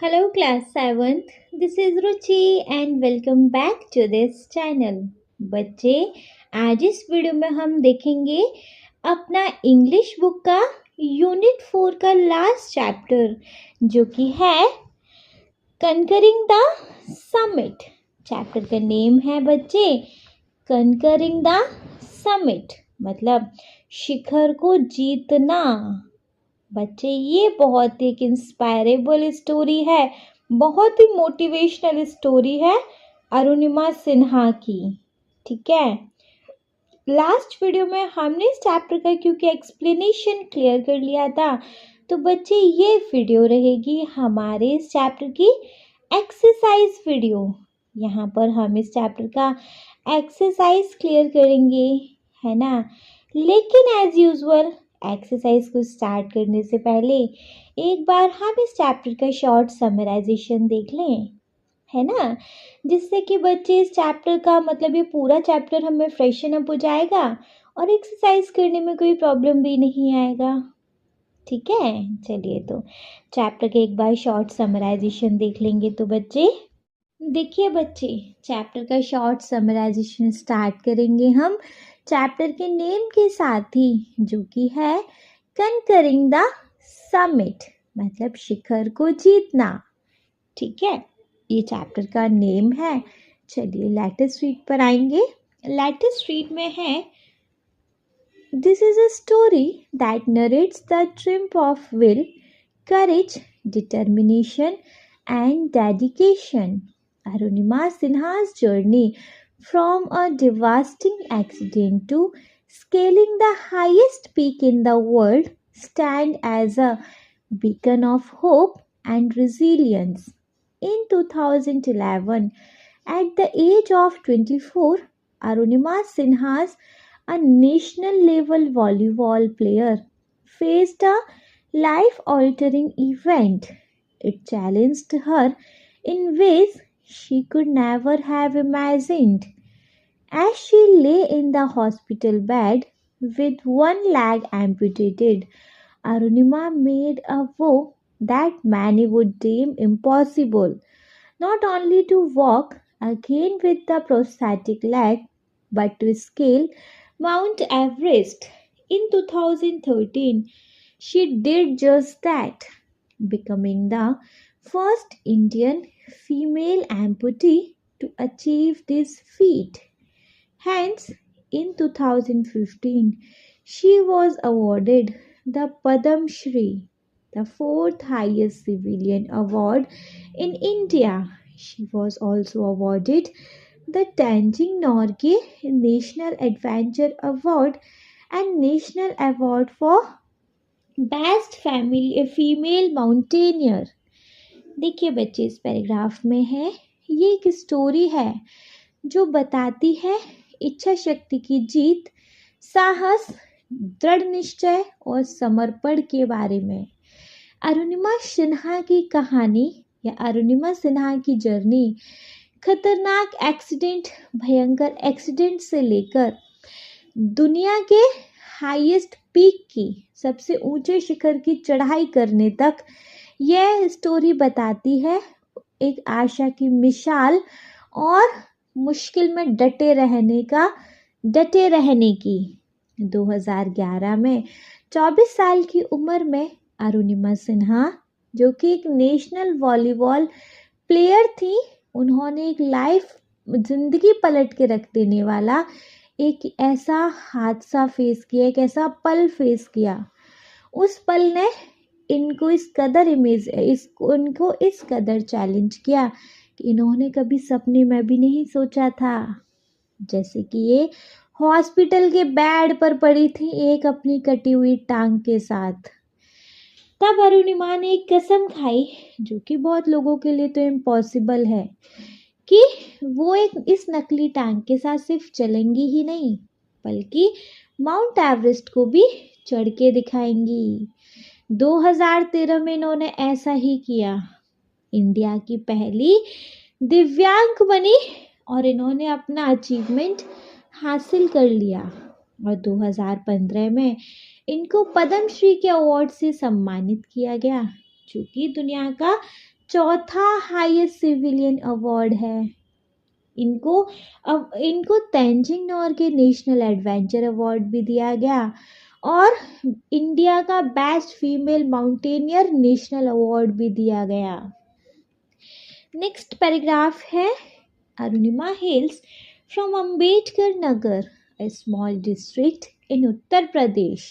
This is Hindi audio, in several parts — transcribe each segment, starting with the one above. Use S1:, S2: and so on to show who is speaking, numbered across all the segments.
S1: Hello, class 7th. This is Ruchi and welcome back to this channel. बच्चे आज इस वीडियो में हम देखेंगे अपना इंग्लिश बुक का यूनिट 4 का लास्ट चैप्टर जो कि है कनकरिंग द समिट। चैप्टर का नेम है बच्चे कनकरिंग द समिट, मतलब शिखर को जीतना। बच्चे ये बहुत ही एक इंस्पायरेबल स्टोरी है, बहुत ही मोटिवेशनल स्टोरी है अरुणिमा सिन्हा की। ठीक है, लास्ट वीडियो में हमने इस चैप्टर का क्योंकि एक्सप्लेनेशन क्लियर कर लिया था, तो बच्चे ये वीडियो रहेगी हमारे इस चैप्टर की एक्सरसाइज वीडियो। यहाँ पर हम इस चैप्टर का एक्सरसाइज क्लियर करेंगे, है ना। लेकिन एज यूजुअल एक्सरसाइज को स्टार्ट करने से पहले एक बार हम इस चैप्टर का शॉर्ट समराइजेशन देख लें, है ना, जिससे कि बच्चे इस चैप्टर का मतलब ये पूरा चैप्टर हमें फ्रेशन अप हो जाएगा और एक्सरसाइज करने में कोई प्रॉब्लम भी नहीं आएगा। ठीक है, चलिए तो चैप्टर के एक बार शॉर्ट समराइजेशन देख लेंगे। तो बच्चे देखिए, बच्चे चैप्टर का शॉर्ट समराइजेशन स्टार्ट करेंगे हम चैप्टर के नेम के साथ ही, जो कि है कनकरिंग द समिट, मतलब शिखर को जीतना। ठीक है, ये चैप्टर का नेम है। चलिए लेटेस्ट रीड पर आएंगे। लेटेस्ट रीड में है this is a story that narrates the triumph of will, courage, determination and dedication. Arunima Sinha's journey from a devastating accident to scaling the highest peak in the world stand as a beacon of hope and resilience. In 2011, at the age of 24, Arunima Sinha's a national level volleyball player faced a life-altering event. It challenged her in ways she could never have imagined. As she lay in the hospital bed with one leg amputated, Arunima made a vow that many would deem impossible, not only to walk again with the prosthetic leg, but to scale Mount Everest. In 2013, she did just that, becoming the first Indian female amputee to achieve this feat. Hence, in 2015, she was awarded the Padam Shri, the fourth highest civilian award in India. She was also awarded the Tenzing Norgay National Adventure Award and National Award for Best Female Mountaineer. देखिए बच्चे, इस पैराग्राफ में है, ये एक स्टोरी है जो बताती है इच्छा शक्ति की जीत, साहस, दृढ़ निश्चय और समर्पण के बारे में। अरुणिमा सिन्हा की कहानी या अरुणिमा सिन्हा की जर्नी खतरनाक एक्सीडेंट, भयंकर एक्सीडेंट से लेकर दुनिया के हाईएस्ट पीक की, सबसे ऊंचे शिखर की चढ़ाई करने तक यह स्टोरी बताती है एक आशा की मिसाल और मुश्किल में डटे रहने की। 2011 में 24 साल की उम्र में अरुणिमा सिन्हा, जो कि एक नेशनल वॉलीबॉल प्लेयर थी, उन्होंने एक लाइफ जिंदगी पलट के रख देने वाला एक ऐसा हादसा फेस किया, एक ऐसा पल फेस किया। उस पल ने इनको इस कदर चैलेंज किया कि इन्होंने कभी सपने में भी नहीं सोचा था। जैसे कि ये हॉस्पिटल के बेड पर पड़ी थी एक अपनी कटी हुई टांग के साथ। तब अरुणिमा ने एक कसम खाई, जो कि बहुत लोगों के लिए तो इम्पॉसिबल है, कि वो इस नकली टांग के साथ सिर्फ चलेंगी ही नहीं, बल्कि माउंट एवरेस्ट को भी चढ़ के दिखाएंगी। 2013 में इन्होंने ऐसा ही किया, इंडिया की पहली दिव्यांग बनी और इन्होंने अपना अचीवमेंट हासिल कर लिया। और 2015 में इनको पद्म श्री के अवार्ड से सम्मानित किया गया, जो कि दुनिया का चौथा हाईएस्ट सिविलियन अवार्ड है। इनको अब इनको Tenzing Norgay national adventure award भी दिया गया और इंडिया का best female mountaineer national award भी दिया गया। नेक्स्ट पैराग्राफ है Arunima हेल्स from Ambedkar Nagar, a small district in Uttar Pradesh.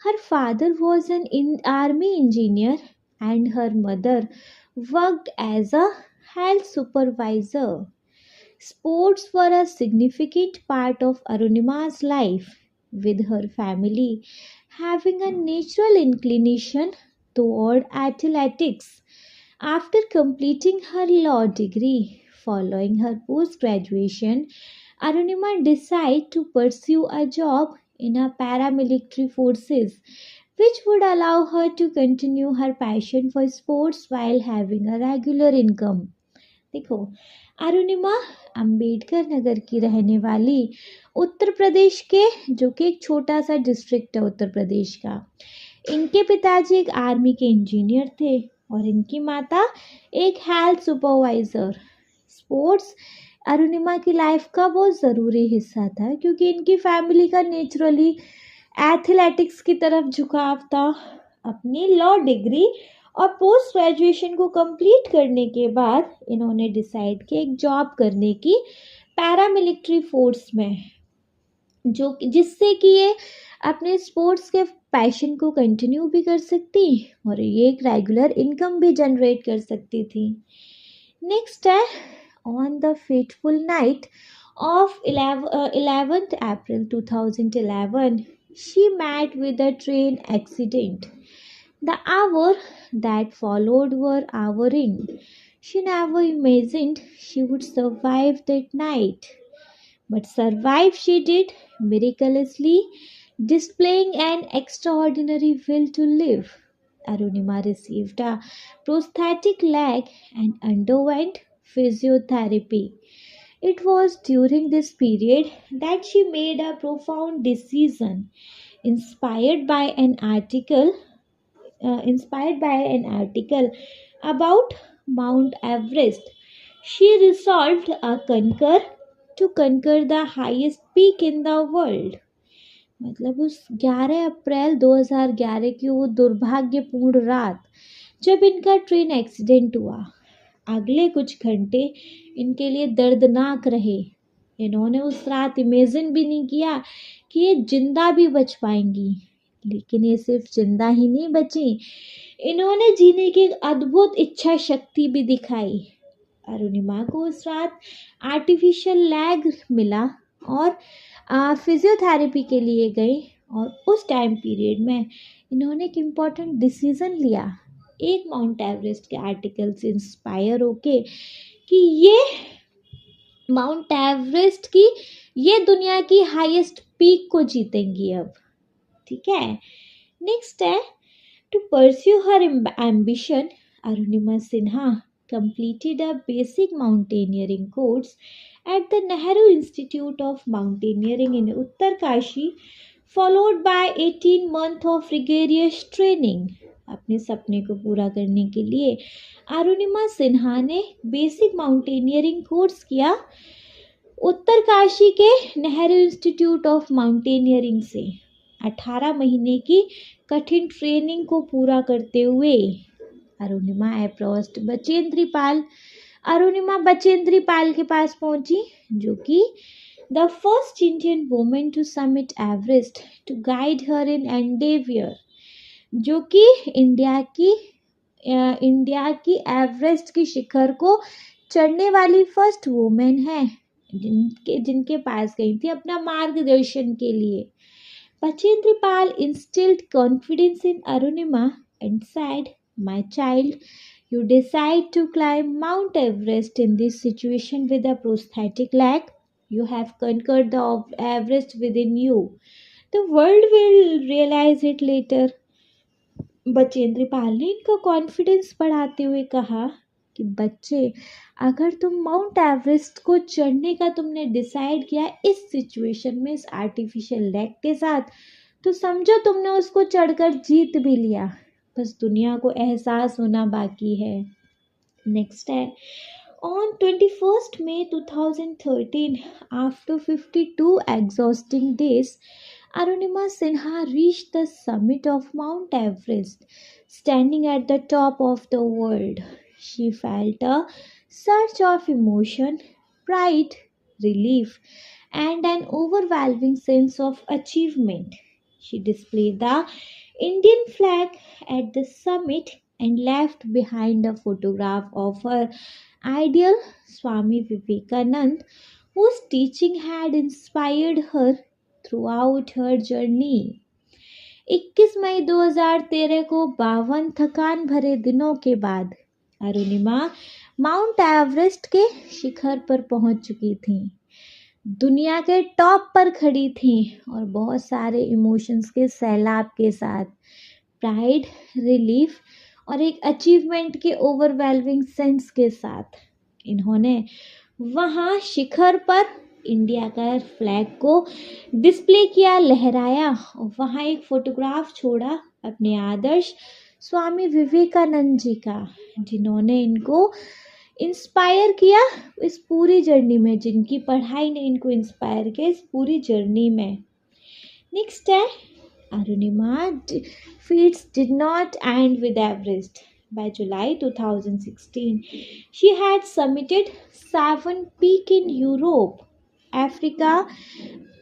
S1: Her father was an army engineer and her mother worked as a health supervisor. Sports were a significant part of Arunima's life, with her family having a natural inclination toward athletics. After completing her law degree, following her post graduation, Arunima decided to pursue a job in a paramilitary forces, which would allow her to continue her passion for sports while having a regular income. देखो, अरुणिमा अंबेडकर नगर की रहने वाली, उत्तर प्रदेश के, जो कि एक छोटा सा डिस्ट्रिक्ट है उत्तर प्रदेश का। इनके पिताजी एक आर्मी के इंजीनियर थे और इनकी माता एक हेल्थ सुपरवाइजर। स्पोर्ट्स अरुणिमा की लाइफ का बहुत ज़रूरी हिस्सा था क्योंकि इनकी फैमिली का नेचुरली एथलेटिक्स की तरफ झुकाव था। अपनी लॉ डिग्री और पोस्ट ग्रेजुएशन को कंप्लीट करने के बाद इन्होंने डिसाइड किया एक जॉब करने की पैरामिलिट्री फोर्स में, जो जिससे कि ये अपने स्पोर्ट्स के पैशन को कंटिन्यू भी कर सकती और ये एक रेगुलर इनकम भी जनरेट कर सकती थी। नेक्स्ट है on the fateful night of 11th April 2011, she met with a train accident. The hour that followed were harrowing. She never imagined she would survive that night. But survive she did, miraculously, displaying an extraordinary will to live. Arunima received a prosthetic leg and underwent physiotherapy. It was during this period that she made a profound decision, inspired by an article about Mount Everest. She resolved to conquer the highest peak in the world. मतलब उस 11 अप्रैल 2011 की वो दुर्भाग्यपूर्ण रात जब इनका ट्रेन एक्सीडेंट हुआ, अगले कुछ घंटे इनके लिए दर्दनाक रहे। इन्होंने उस रात इमेजिन भी नहीं किया कि ये जिंदा भी बच पाएंगी, लेकिन ये सिर्फ जिंदा ही नहीं बची, इन्होंने जीने की एक अद्भुत इच्छा शक्ति भी दिखाई। अरुणिमा को उस रात आर्टिफिशियल लेग मिला और फिजियोथेरेपी के लिए गई और उस टाइम पीरियड में इन्होंने एक इम्पॉर्टेंट डिसीज़न लिया, एक माउंट एवरेस्ट के आर्टिकल से इंस्पायर होके कि ये माउंट एवरेस्ट की, ये दुनिया की हाईएस्ट पीक को जीतेंगी अब। ठीक है, नेक्स्ट है to pursue her ambition, Arunima Sinha completed a basic mountaineering course at the Nehru Institute of Mountaineering in Uttarkashi, followed by 18 months of rigorous training. अपने सपने को पूरा करने के लिए अरुणिमा सिन्हा ने बेसिक माउंटेनियरिंग कोर्स किया उत्तरकाशी के नेहरू इंस्टीट्यूट ऑफ माउंटेनियरिंग से। 18 महीने की कठिन ट्रेनिंग को पूरा करते हुए अरुणिमा अप्रोच्ड बचेंद्री पाल। अरुणिमा बचेंद्री पाल के पास पहुंची, जो कि the first Indian women to summit Everest, to guide her in endeavour, जो कि इंडिया की एवरेस्ट की शिखर को चढ़ने वाली फर्स्ट वुमेन है जिनके पास गई थी अपना मार्गदर्शन के लिए। Bachendri Pal instilled confidence in Arunima and said, "My child, you decide to climb Mount Everest in this situation with a prosthetic leg. You have conquered the Everest within you. The world will realize it later." Bachendri Pal ने इनका कॉन्फिडेंस बढ़ाते हुए कहा कि बच्चे, अगर तुम माउंट एवरेस्ट को चढ़ने का तुमने डिसाइड किया इस सिचुएशन में, इस आर्टिफिशियल लेग के साथ, तो समझो तुमने उसको चढ़कर जीत भी लिया, बस दुनिया को एहसास होना बाकी है। नेक्स्ट है, on 21st May 2013, after 52 exhausting days, Arunima Sinha reached the summit of Mount Everest, standing at the top of the world. She felt a surge of emotion, pride, relief, and an overwhelming sense of achievement. She displayed the Indian flag at the summit and left behind a photograph of her ideal Swami Vivekanand, whose teaching had inspired her throughout her journey. 21 May 2013 को 52 थकान भरे दिनों के बाद अरुणिमा माउंट एवरेस्ट के शिखर पर पहुंच चुकी थी। दुनिया के टॉप पर खड़ी थी और बहुत सारे इमोशंस के सैलाब के साथ, प्राइड, रिलीफ और एक अचीवमेंट के ओवरवेलमिंग सेंस के साथ इन्होंने वहाँ शिखर पर इंडिया का फ्लैग को डिस्प्ले किया, लहराया और वहाँ एक फोटोग्राफ छोड़ा अपने आदर्श स्वामी विवेकानंद जी का, जिन्होंने इनको इंस्पायर किया इस पूरी जर्नी में, जिनकी पढ़ाई ने इनको इंस्पायर किया इस पूरी जर्नी में। नेक्स्ट है, Arunima feats did not end with Everest. By July 2016, she had summited 7 peaks in Europe, Africa,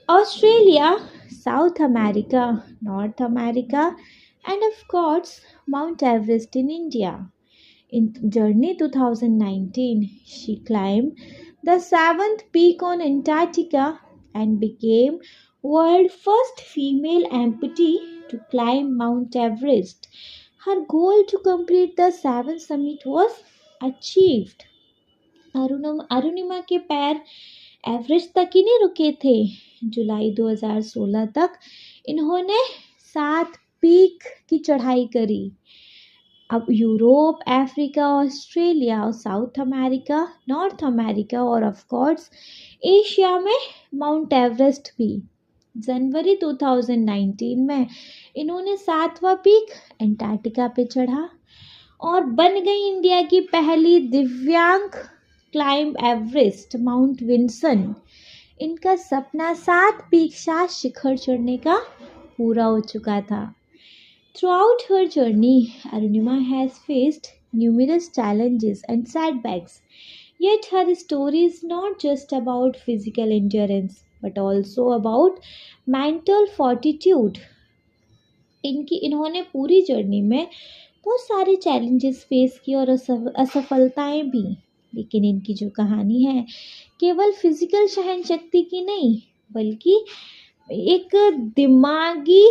S1: Australia, South America, North America, and of course, Mount Everest in India. In Journey 2019, she climbed the seventh peak on Antarctica and became world first female amputee to climb Mount Everest. Her goal to complete the seventh summit was achieved. Arunima के पैर एवरेस्ट तक ही नहीं रुके थे। जुलाई 2016 तक इन्होंने 7 पीक की चढ़ाई करी। अब यूरोप, अफ्रीका, ऑस्ट्रेलिया और साउथ अमेरिका, नॉर्थ अमेरिका और ऑफ कोर्स एशिया में माउंट एवरेस्ट भी। जनवरी 2019 में इन्होंने 7वां पीक एंटार्क्टिका पे चढ़ा और बन गई इंडिया की पहली दिव्यांग क्लाइंब एवरेस्ट माउंट विंसन। इनका सपना 7 पीक शाह शिखर चढ़ने का पूरा हो चुका था। Throughout her journey, Arunima has faced numerous challenges and setbacks. Yet her story is not just about physical endurance, but also about mental fortitude. इन्होंने पूरी जर्नी में बहुत सारे चैलेंजेस फेस किए और असफलताएं भी, लेकिन इनकी जो कहानी है केवल फिजिकल सहन शक्ति की नहीं, बल्कि एक दिमागी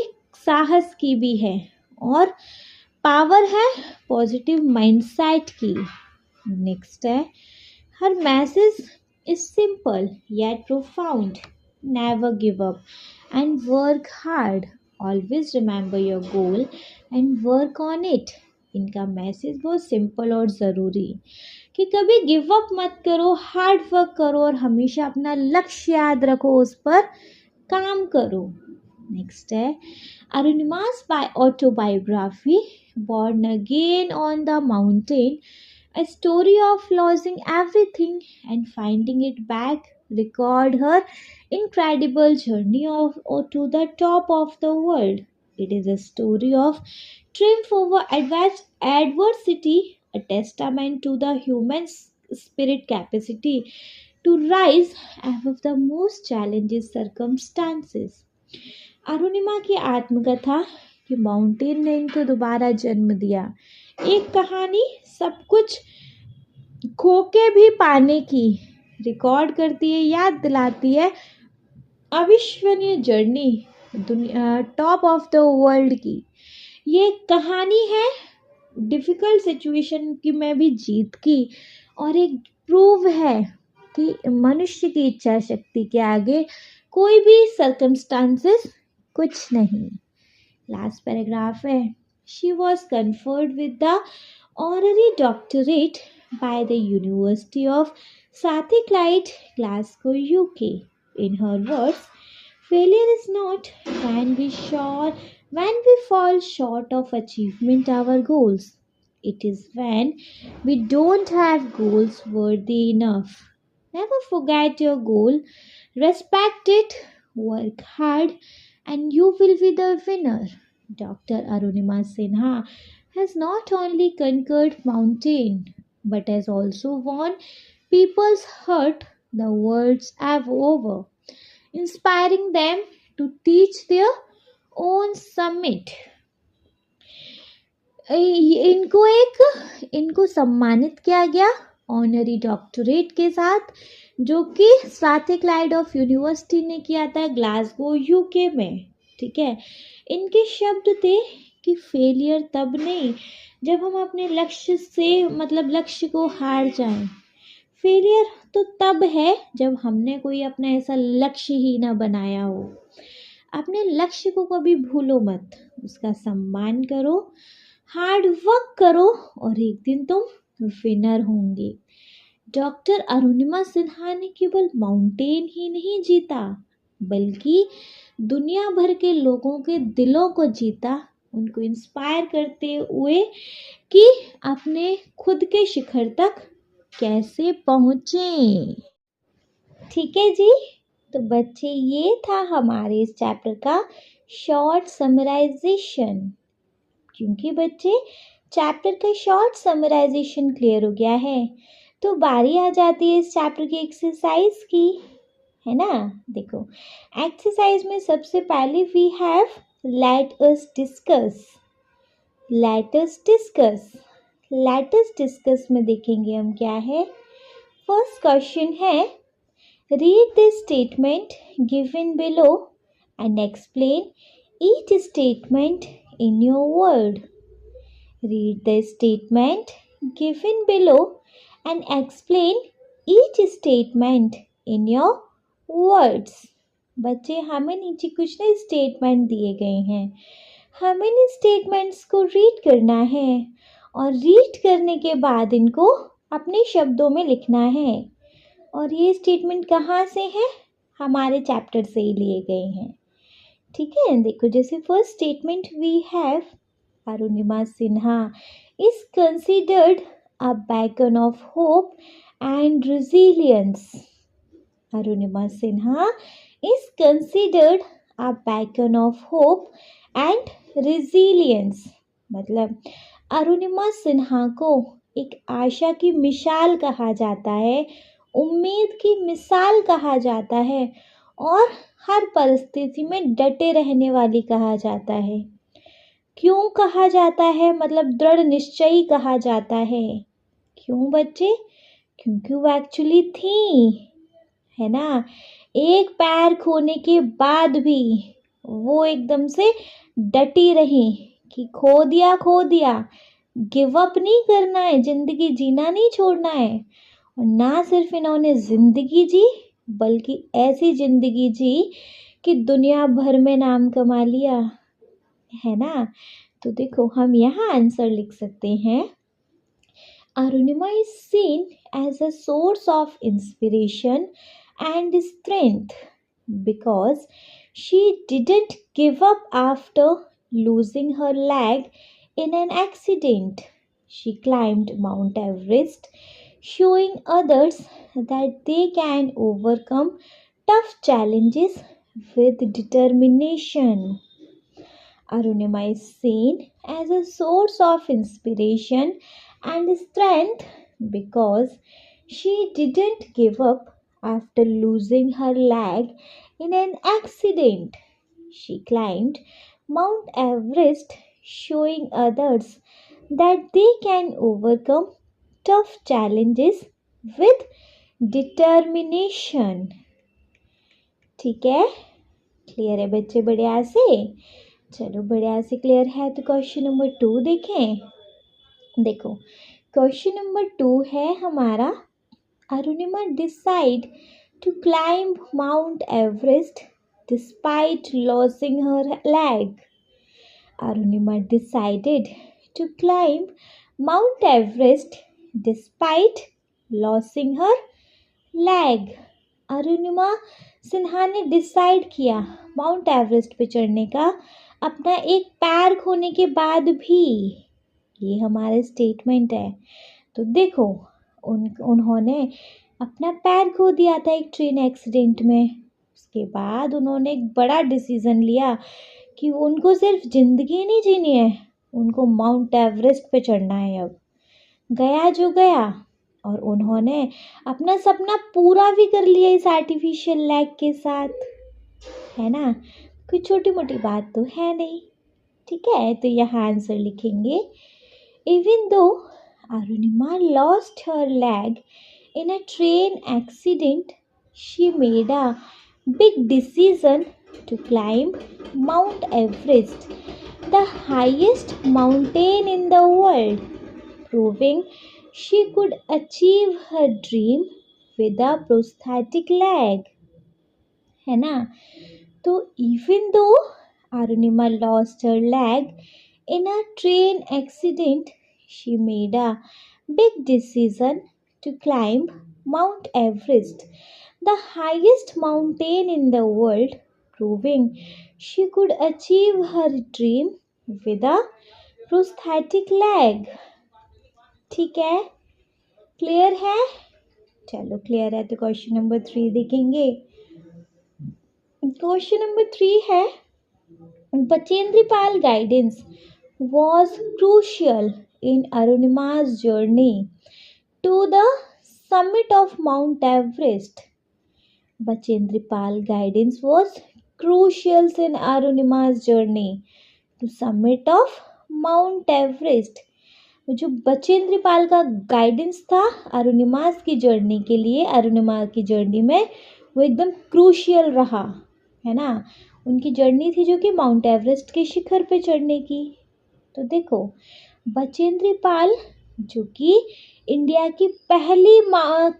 S1: साहस की भी है और पावर है पॉजिटिव माइंडसेट की। नेक्स्ट है, her message is simple yet profound, never give up and work hard, always remember your goal and work on it. इनका मैसेज बहुत सिंपल और ज़रूरी कि कभी गिव अप मत करो, हार्ड वर्क करो और हमेशा अपना लक्ष्य याद रखो, उस पर काम करो। नेक्स्ट है, Arunima's autobiography, Born Again on the Mountain, a story of losing everything and finding it back, record her incredible journey to the top of the world. It is a story of triumph over adversity, a testament to the human spirit capacity to rise above the most challenging circumstances. Arunima की आत्मकथा कि माउंटेन ने इनको दोबारा जन्म दिया, एक कहानी सब कुछ खो के भी पाने की रिकॉर्ड करती है, याद दिलाती है अविश्वसनीय जर्नी दुनिया टॉप ऑफ द वर्ल्ड की। ये कहानी है डिफ़िकल्ट सिचुएशन की में भी जीत की और एक प्रूव है कि मनुष्य की इच्छा शक्ति के आगे कोई भी सर्कमस्टांसेस कुछ नहीं। लास्ट पैराग्राफ है, she was conferred with the honorary doctorate by the university of Strathclyde, Glasgow, UK. In her words, failure is not when we fall short of achievement our goals. It is when we don't have goals worthy enough. Never forget your goal, respect it, work hard, and you will be the winner. Dr. Arunima Sinha has not only conquered mountain but has also won people's heart the world's over, inspiring them to teach their own summit. इनको सम्मानित किया गया ऑनरी डॉक्टरेट के साथ, जो कि स्ट्राथक्लाइड ऑफ यूनिवर्सिटी ने किया था ग्लासगो यूके में। ठीक है, इनके शब्द थे कि फेलियर तब नहीं जब हम अपने लक्ष्य से लक्ष्य को हार जाएं। फेलियर तो तब है जब हमने कोई अपना ऐसा लक्ष्य ही ना बनाया हो। अपने लक्ष्य को कभी भूलो मत, उसका सम्मान करो, हार्ड वर्क करो और एक दिन तुम विनर होंगे। डॉक्टर अरुणिमा सिन्हा ने केवल माउंटेन ही नहीं जीता, बल्कि दुनिया भर के लोगों के दिलों को जीता, उनको इंस्पायर करते हुए कि अपने खुद के शिखर तक कैसे पहुँचे। ठीक है जी, तो बच्चे ये था हमारे इस चैप्टर का शॉर्ट समराइजेशन। क्योंकि बच्चे चैप्टर का शॉर्ट समराइजेशन क्लियर हो गया है, तो बारी आ जाती है इस चैप्टर की एक्सरसाइज की, है ना। देखो, एक्सरसाइज में सबसे पहले we have let us discuss. Let us discuss, let us discuss में देखेंगे हम क्या है। फर्स्ट क्वेश्चन है, read the statement given below and explain each statement in your word. Read the statement given below and explain each statement in your words. बच्चे, हमें नीचे कुछ ना स्टेटमेंट दिए गए हैं, हमें इन स्टेटमेंट्स को रीड करना है और रीड करने के बाद इनको अपने शब्दों में लिखना है। और ये स्टेटमेंट कहाँ से हैं? हमारे चैप्टर से ही लिए गए हैं। ठीक है, देखो, जैसे first statement we have, Arunima Sinha is considered a beacon of hope and resilience. Arunima Sinha is considered a beacon of hope and resilience, मतलब अरुणिमा सिन्हा को एक आशा की मिसाल कहा जाता है, उम्मीद की मिसाल कहा जाता है और हर परिस्थिति में डटे रहने वाली कहा जाता है। क्यों कहा जाता है? मतलब दृढ़ निश्चयी कहा जाता है। क्यों बच्चे? क्योंकि वो एक्चुअली थी, है ना, एक पैर खोने के बाद भी वो एकदम से डटी रही कि खो दिया, गिव अप नहीं करना है, जिंदगी जीना नहीं छोड़ना है। और ना सिर्फ इन्होंने जिंदगी जी, बल्कि ऐसी जिंदगी जी कि दुनिया भर में नाम कमा लिया, है ना। तो देखो, हम यहाँ आंसर लिख सकते हैं, Arunima is seen as a source of inspiration and strength because she didn't give up after losing her leg in an accident. She climbed Mount Everest, showing others that they can overcome tough challenges with determination. Arunima is seen as a source of inspiration and strength because she didn't give up after losing her leg in an accident. She climbed Mount Everest, showing others that they can overcome tough challenges with determination. ठीक है, क्लियर है बच्चे बढ़िया से? चलो, बढ़िया से क्लियर है तो क्वेश्चन नंबर 2 देखें। देखो, क्वेश्चन नंबर 2 है हमारा, Arunima decide to climb Mount Everest despite losing her leg. Arunima decided to climb Mount Everest despite losing her leg. Arunima Sinha ने डिसाइड किया माउंट एवरेस्ट पे चढ़ने का, अपना एक पैर खोने के बाद भी। ये हमारा स्टेटमेंट है। तो देखो, उन्होंने अपना पैर खो दिया था एक ट्रेन एक्सीडेंट में। उसके बाद उन्होंने एक बड़ा डिसीज़न लिया कि उनको सिर्फ ज़िंदगी नहीं जीनी है, उनको माउंट एवरेस्ट पे चढ़ना है। अब गया जो गया, और उन्होंने अपना सपना पूरा भी कर लिया इस आर्टिफिशियल लेग के साथ, है ना। कोई छोटी मोटी बात तो है नहीं। ठीक है, तो यहाँ आंसर लिखेंगे, even though Arunima lost her leg in a train accident, she made a big decision to climb Mount Everest, the highest mountain in the world, proving she could achieve her dream with a prosthetic leg. है ना। तो even though Arunima lost her leg in a train accident, she made a big decision to climb Mount Everest, the highest mountain in the world, proving she could achieve her dream with a prosthetic leg. ठीक है, क्लियर है। चलो क्लियर है तो क्वेश्चन नंबर 3 देखेंगे। क्वेश्चन नंबर 3 है, Bachendri Pal guidance was crucial in Arunima's journey to the summit of Mount Everest. Bachendri Pal guidance was crucial in Arunima's journey to summit of Mount Everest. जो बचेंद्र पाल का गाइडेंस था अरुणिमास की जर्नी के लिए, अरुणिमा की जर्नी में वो एकदम क्रूशियल रहा, है ना। उनकी जर्नी थी जो कि माउंट एवरेस्ट के शिखर पे चढ़ने की। तो देखो, बचेंद्र पाल जो कि इंडिया की पहली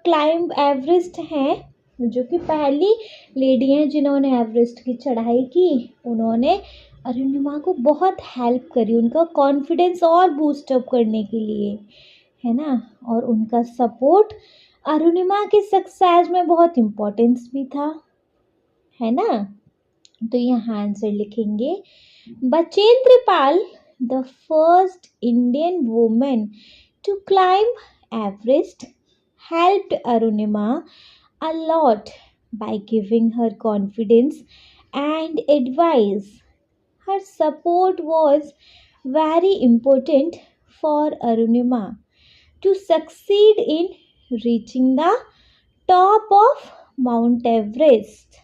S1: क्लाइंब एवरेस्ट हैं, जो कि पहली लेडी हैं जिन्होंने एवरेस्ट की चढ़ाई की, उन्होंने अरुणिमा को बहुत हेल्प करी उनका कॉन्फिडेंस और बूस्टअप करने के लिए, है ना। और उनका सपोर्ट अरुणिमा के सक्सेस में बहुत इम्पोर्टेंस भी था, है ना। तो यहाँ आंसर लिखेंगे, Bachendri Pal the first Indian women to climb Everest helped Arunima a lot by giving her confidence and advice. Her support was very important for Arunima to succeed in reaching the top of Mount Everest.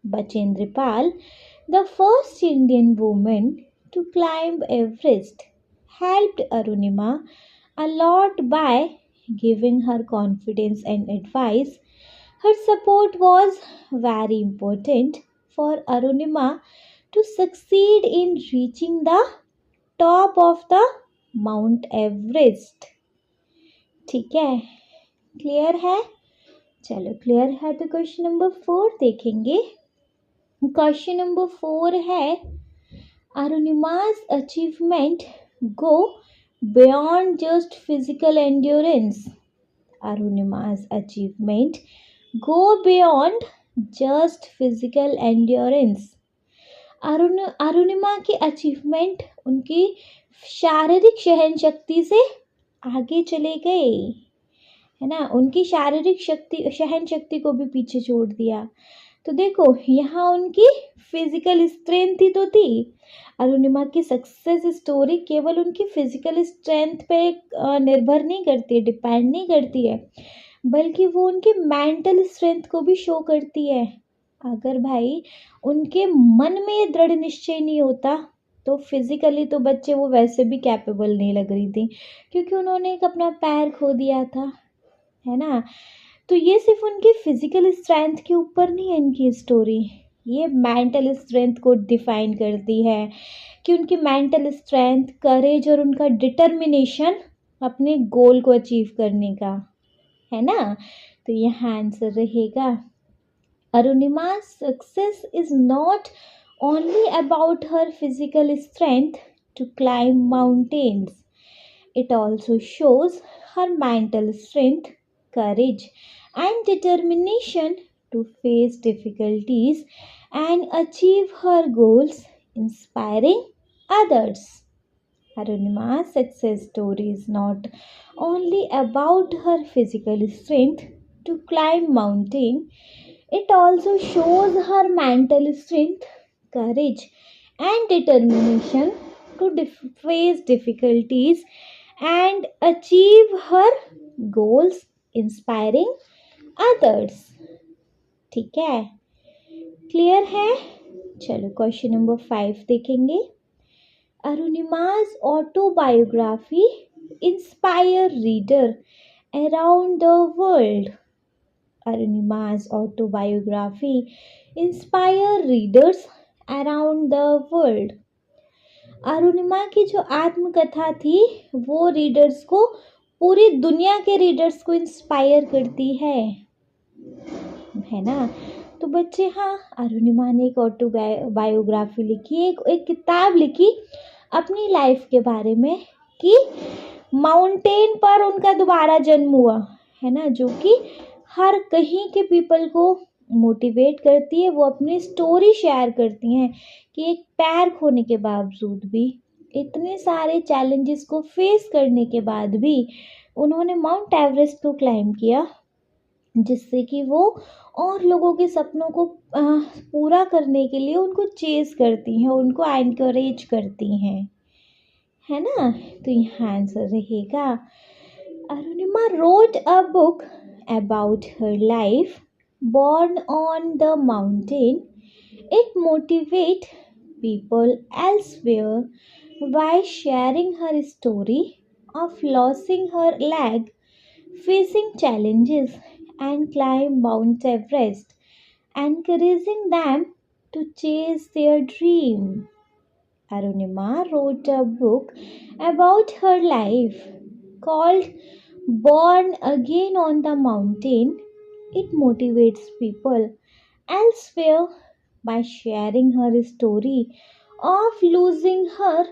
S1: Bachendri Pal, the first Indian woman to climb Everest, helped Arunima a lot by giving her confidence and advice. Her support was very important for Arunima to succeed in reaching the top of the Mount Everest. ठीक है, क्लियर है। चलो क्लियर है तो क्वेश्चन नंबर 4 देखेंगे। क्वेश्चन नंबर 4 है, अरुणिमा's achievement go beyond just physical endurance. Arunima's achievement go beyond just physical endurance. Arunima की अचीवमेंट उनकी शारीरिक सहन शक्ति से आगे चले गए, है ना। उनकी शारीरिक सहन शक्ति को भी पीछे छोड़ दिया। तो देखो, यहाँ उनकी फिजिकल स्ट्रेंथ ही तो थी। अरुणिमा की सक्सेस स्टोरी केवल उनकी फिजिकल स्ट्रेंथ पे निर्भर नहीं करती है, डिपेंड नहीं करती है, बल्कि वो उनकी मेंटल स्ट्रेंथ को भी शो करती है। अगर भाई उनके मन में ये दृढ़ निश्चय नहीं होता तो फिजिकली तो बच्चे वो वैसे भी कैपेबल नहीं लग रही थी, क्योंकि उन्होंने एक अपना पैर खो दिया था, है ना। तो ये सिर्फ उनकी फिजिकल स्ट्रेंथ के ऊपर नहीं है इनकी स्टोरी, ये मेंटल स्ट्रेंथ को डिफाइन करती है कि उनकी मेंटल स्ट्रेंथ, करेज और उनका डिटर्मिनेशन अपने गोल को अचीव करने का, है ना। तो यहाँ आंसर रहेगा, अरुणिमा's success is not only about her physical strength to climb mountains. It also shows her mental strength, courage, and determination to face difficulties and achieve her goals, inspiring others. Arunima's success story is not only about her physical strength to climb mountain, it also shows her mental strength, courage, and determination to face difficulties and achieve her goals, inspiring others. ठीक है, क्लियर है? चलो क्वेश्चन नंबर 5 देखेंगे. Arunima's autobiography inspire reader around the world. Arunima's autobiography inspire readers around the world. Arunima की जो आत्मकथा थी वो रीडर्स को, पूरी दुनिया के रीडर्स को इंस्पायर करती है ना. तो बच्चे, हाँ, अरुणिमा ने एक ऑटोबायोग्राफी लिखी, एक किताब लिखी अपनी लाइफ के बारे में कि माउंटेन पर उनका दोबारा जन्म हुआ है ना, जो कि हर कहीं के पीपल को मोटिवेट करती है. वो अपनी स्टोरी शेयर करती हैं कि एक पैर खोने के बावजूद भी, इतने सारे चैलेंजेस को फेस करने के बाद भी उन्होंने माउंट एवरेस्ट को क्लाइम किया, जिससे कि वो और लोगों के सपनों को पूरा करने के लिए उनको चेस करती हैं, उनको एनकरेज करती हैं, है ना. तो यहाँ आंसर रहेगा, Arunima wrote a book about her life born on the mountain. It motivates people elsewhere by sharing her story of losing her leg, facing challenges, and climb Mount Everest, encouraging them to chase their dream. Arunima wrote a book about her life called Born Again on the Mountain. It motivates people elsewhere by sharing her story of losing her,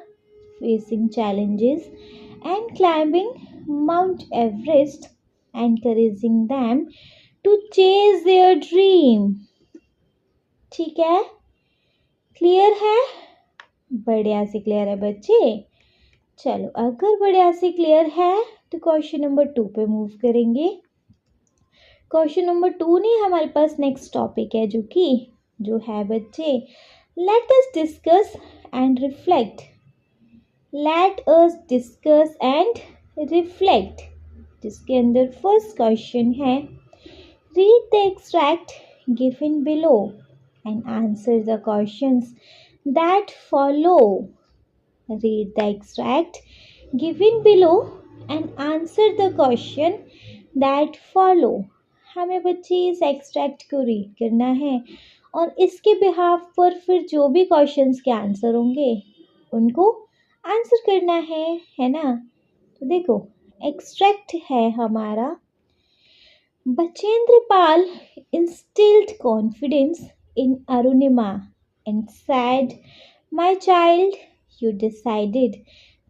S1: facing challenges, and climbing Mount Everest, encouraging them to chase their dream. ठीक है, क्लियर है? बढ़िया से क्लियर है बच्चे. चलो, अगर बढ़िया से क्लियर है तो क्वेश्चन नंबर 2 पे मूव करेंगे. क्वेश्चन नंबर 2 नहीं, हमारे पास नेक्स्ट टॉपिक है जो है बच्चे, late us discuss and reflect. Late us discuss and reflect, जिसके अंदर फर्स्ट क्वेश्चन है, read the extract given below and answer the questions that follow. Read the extract given below and answer the question that follow. हमें बच्चे इस एक्सट्रैक्ट को रीड करना है और इसके बिहाफ पर फिर जो भी क्वेश्चंस के आंसर होंगे उनको आंसर करना है ना. तो देखो, एक्सट्रैक्ट है हमारा, बचेंद्र पाल instilled confidence in Arunima and said, "My child, you decided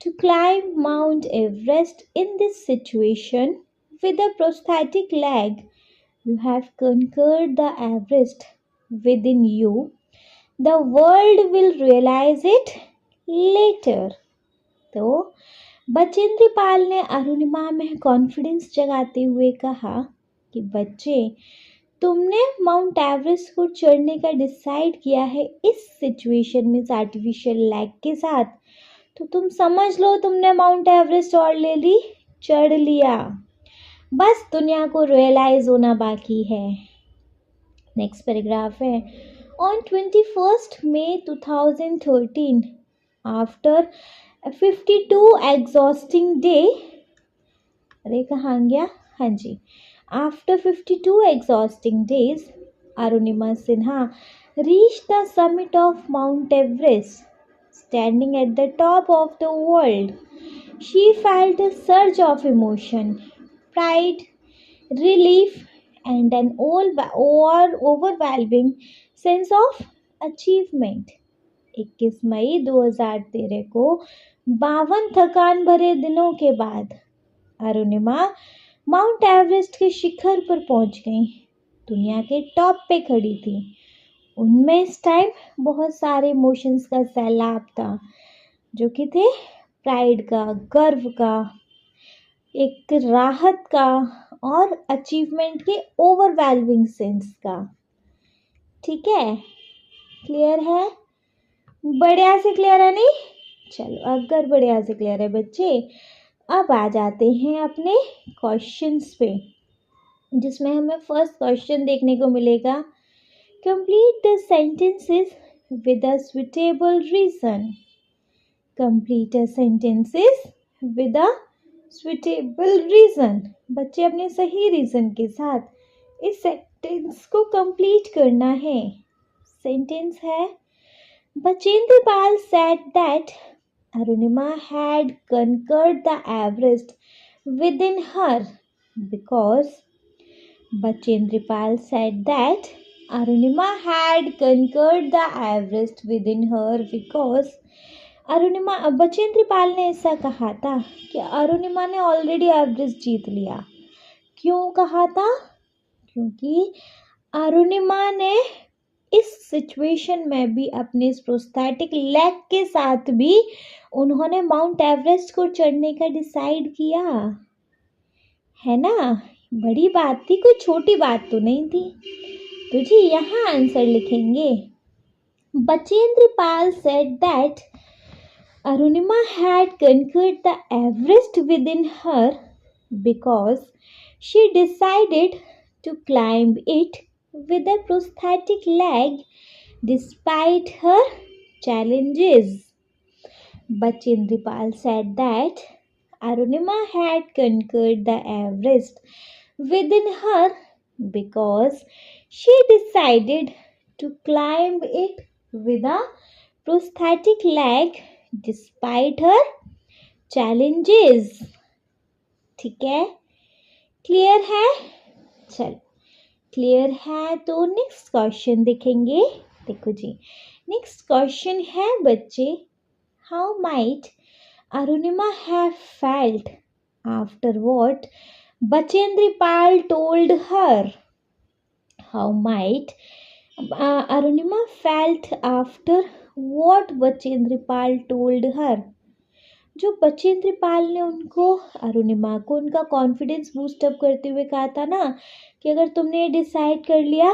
S1: to climb Mount Everest in this situation with a prosthetic leg. You have conquered the Everest within you. The world will realize it later." तो बचेंद्र पाल ने अरुणिमा में कॉन्फिडेंस जगाते हुए कहा कि बच्चे, तुमने माउंट एवरेस्ट को चढ़ने का डिसाइड किया है इस सिचुएशन में, आर्टिफिशियल लेग के साथ, तो तुम समझ लो तुमने माउंट एवरेस्ट और ले ली, चढ़ लिया, बस दुनिया को रियलाइज होना बाकी है. नेक्स्ट पैराग्राफ है, on 21 May 2013 after 52 exhausting day, अरे कहाँ गया, हाँ जी, after 52 exhausting days, Arunima Sinha reached the summit of Mount Everest. Standing at the top of the world, she felt a surge of emotion, pride, relief, and an overwhelming sense of achievement. 21 May 2013 को 52 थकान भरे दिनों के बाद अरुणिमा माउंट एवरेस्ट के शिखर पर पहुंच गई. दुनिया के टॉप पे खड़ी थी. उनमें इस टाइम बहुत सारे इमोशंस का सैलाब था, जो कि थे प्राइड का, गर्व का, एक राहत का और अचीवमेंट के ओवरवेलमिंग सेंस का। ठीक है, क्लियर है? बढ़िया से क्लियर है नहीं? चलो, अगर बढ़िया से क्लियर है बच्चे, अब आ जाते हैं अपने क्वेश्चंस पे, जिसमें हमें फर्स्ट क्वेश्चन देखने को मिलेगा, complete the sentences with a suitable reason. Complete the sentences with a suitable reason. बच्चे अपने सही रीजन के साथ इस सेंटेंस को कंप्लीट करना है। सेंटेंस है, Bachendra Pal said that Arunima had conquered the Everest within her because Bachendra Pal said that Arunima had conquered the Everest within her because Arunima Bachendri पाल ने ऐसा कहा था कि अरुणिमा ने ऑलरेडी एवरेस्ट जीत लिया। क्यों कहा था? क्योंकि अरुणिमा ने इस सिचुएशन में भी अपने इस प्रोस्थेटिक लेग के साथ भी उन्होंने माउंट एवरेस्ट को चढ़ने का डिसाइड किया है ना। बड़ी बात थी, कोई छोटी बात तो नहीं थी। तो जी यहाँ आंसर लिखेंगे, Bachendri Pal said that Arunima had conquered the Everest within her because she decided to climb it with a prosthetic leg despite her challenges. Bachendra Pal said that Arunima had conquered the Everest within her because she decided to climb it with a prosthetic leg despite her challenges. ठीक है, क्लियर है? चलो, क्लियर है तो नेक्स्ट क्वेश्चन देखेंगे। देखो जी, नेक्स्ट क्वेश्चन है बच्चे, how might Arunima have felt after what Bachendri Pal told her. How might Arunima felt after what Bachendri Pal told her. जो बचेंद्र पाल ने उनको, अरुणिमा को, उनका कॉन्फिडेंस बूस्टअप करते हुए कहा था ना कि अगर तुमने डिसाइड कर लिया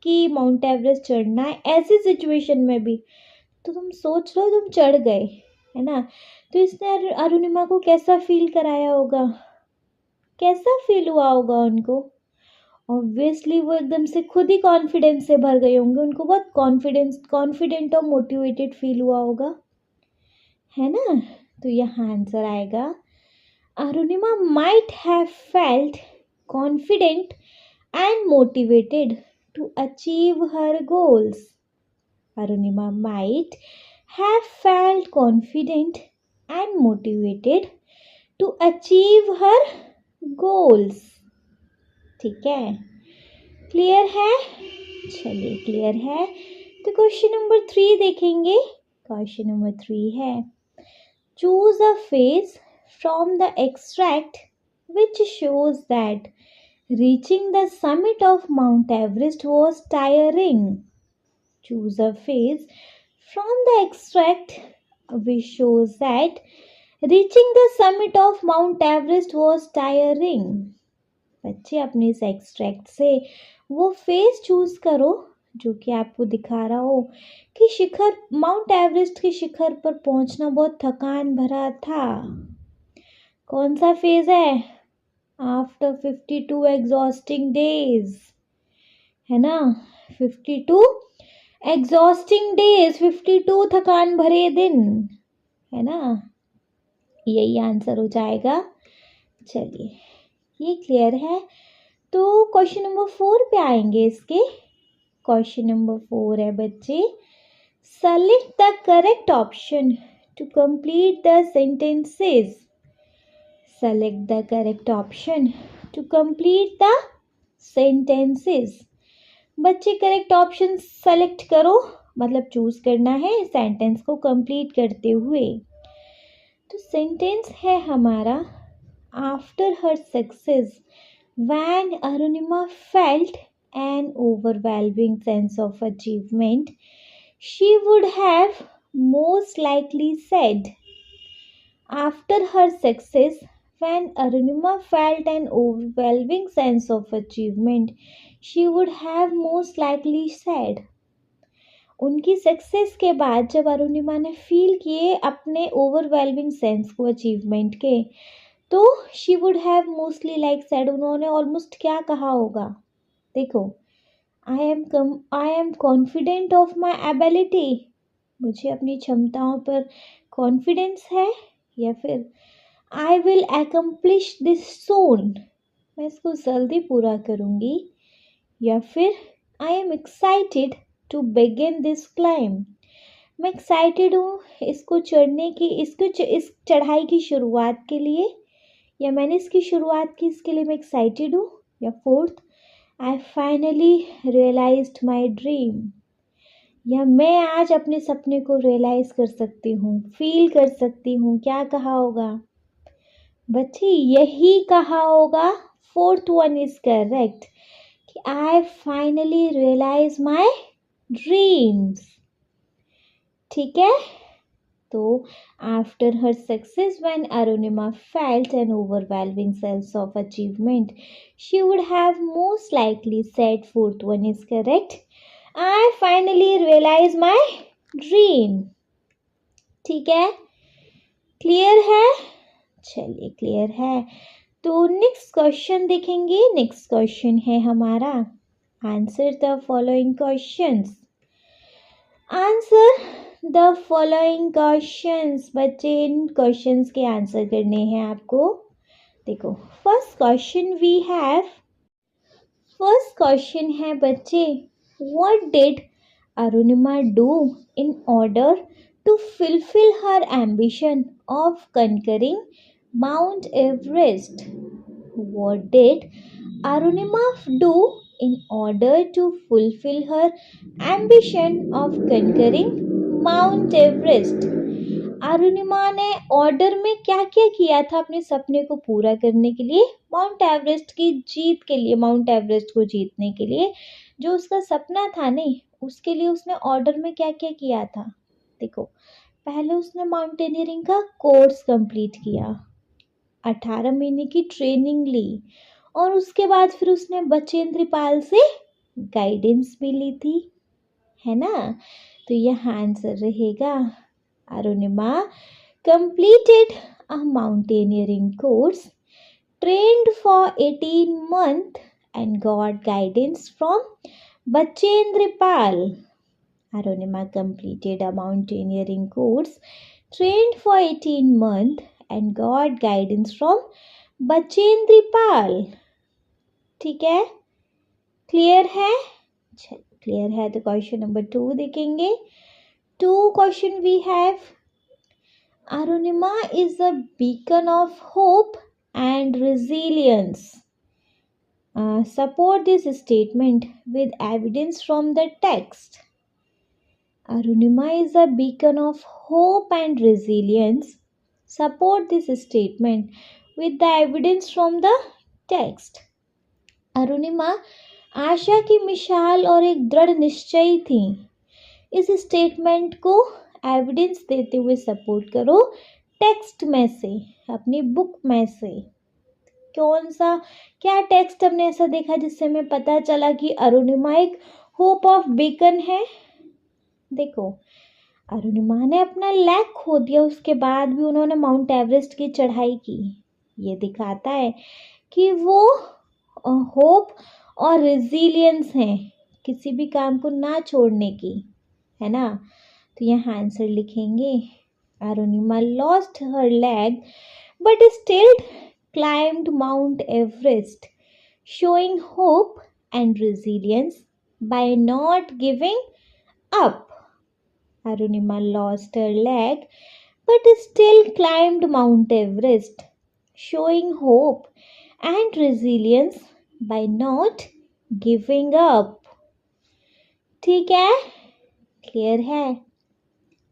S1: कि माउंट एवरेस्ट चढ़ना है, ऐसी सिचुएशन में भी तो तुम सोच लो तुम चढ़ गए, है ना। तो इसने अरुणिमा को कैसा फील कराया होगा, कैसा फील हुआ होगा उनको। ऑब्वियसली वो एकदम से खुद ही कॉन्फिडेंस से भर गए होंगे, उनको बहुत कॉन्फिडेंट और मोटिवेटेड फील हुआ होगा, है ना। तो यहाँ आंसर आएगा, Arunima might have felt confident and motivated to achieve her goals. Arunima might have felt confident and motivated to achieve her goals. ठीक है, क्लियर है? चलिए, क्लियर है तो क्वेश्चन नंबर 3 देखेंगे। क्वेश्चन नंबर 3 है, choose a phrase from the extract which shows that reaching the summit of Mount Everest was tiring. Choose a phrase from the extract which shows that reaching the summit of Mount Everest was tiring. बच्चे अपने इस एक्सट्रैक्ट से वो फेज चूज करो जो कि आपको दिखा रहा हो कि शिखर, माउंट एवरेस्ट के शिखर पर पहुंचना बहुत थकान भरा था। कौन सा फेज है? आफ्टर 52 एग्जॉस्टिंग डेज, है ना। 52 एग्जॉस्टिंग डेज, 52 थकान भरे दिन, है ना। यही आंसर हो जाएगा। चलिए, ये क्लियर है तो क्वेश्चन नंबर 4 पे आएंगे इसके। क्वेश्चन नंबर 4 है बच्चे, select the correct option to complete the sentences. Select the correct option to complete the sentences. बच्चे करेक्ट ऑप्शन सेलेक्ट करो, मतलब चूज करना है सेंटेंस को कंप्लीट करते हुए। तो सेंटेंस है हमारा, after her success when Arunima felt an overwhelming sense of achievement, she would have most likely said, After her success, when Arunima felt an overwhelming sense of achievement, she would have most likely said, उनकी सक्सेस के बाद जब अरुणिमा ने फील किए अपने ओवरवेलमिंग सेंस को अचीवमेंट के, तो she would have mostly like said, उन्होंने ऑलमोस्ट क्या कहा होगा, देखो, I am confident of my ability, मुझे अपनी क्षमताओं पर कॉन्फिडेंस है, या फिर I will accomplish this soon, मैं इसको जल्दी पूरा करूँगी, या फिर I am excited to begin this climb, मैं एक्साइटेड हूँ इसको चढ़ने की, इस चढ़ाई की शुरुआत के लिए, या मैंने इसकी शुरुआत की इसके लिए मैं एक्साइटेड हूँ, या fourth, I finally realized my dream, या मैं आज अपने सपने को रियलाइज कर सकती हूँ, फील कर सकती हूँ, क्या कहा होगा बच्चे, यही कहा होगा, फोर्थ वन इज करेक्ट, कि I finally realize my dreams, ठीक है। तो after her success when Arunima felt an overwhelming sense of achievement, she would have most likely said, fourth one is correct, I finally realize my dream, ठीक है, क्लियर है, चलिए क्लियर है। तो नेक्स्ट क्वेश्चन देखेंगे, नेक्स्ट क्वेश्चन है हमारा, answer the following questions, answer the following questions, बच्चे इन क्वेश्चंस के आंसर करने हैं आपको। देखो first question we have, first question है बच्चे, what did Arunima do in order to fulfil her ambition of conquering Mount Everest, what did Arunima do in order to fulfill her ambition of conquering Mount Everest, Arunima ने ऑर्डर में क्या क्या किया था अपने सपने को पूरा करने के लिए, माउंट एवरेस्ट की जीत के लिए, माउंट एवरेस्ट को जीतने के लिए जो उसका सपना था नहीं, उसके लिए उसने ऑर्डर में क्या क्या किया था। देखो पहले उसने माउंटेनियरिंग का कोर्स कंप्लीट किया, 18 महीने की ट्रेनिंग ली, और उसके बाद फिर उसने बचेंद्र पाल से गाइडेंस भी ली थी, है ना। तो यह आंसर रहेगा, Arunima completed a mountaineering course, trained for 18 months and got guidance from Bachendra Pal. Arunima completed a mountaineering course, trained for 18 months and got guidance from Bachendra Pal. ठीक है, क्लियर है, चलो क्लियर है। तो क्वेश्चन नंबर 2 देखेंगे। 2 question we have, Arunima is a beacon of hope and resilience. Support this statement with evidence from the text. Arunima is a beacon of hope and resilience. Support this statement with the evidence from the text. Arunima आशा की मिसाल और एक दृढ़ निश्चय थी। इस स्टेटमेंट को एविडेंस देते हुए सपोर्ट करो टेक्स्ट में से, अपनी बुक में से। कौन सा, क्या टेक्स्ट हमने ऐसा देखा जिससे हमें पता चला कि अरुणिमा एक होप ऑफ बीकन है। देखो अरुणिमा ने अपना लेग खो दिया, उसके बाद भी उन्होंने माउंट एवरेस्ट की चढ़ाई की। ये दिखाता है कि वो होप और रेजिलियंस है, किसी भी काम को ना छोड़ने की, है ना। तो यहाँ आंसर लिखेंगे, Arunima lost her leg but still climbed Mount Everest, showing hope and resilience by not giving up. Arunima lost her leg but still climbed Mount Everest, showing hope and resilience by not giving up. ठीक है, क्लियर है,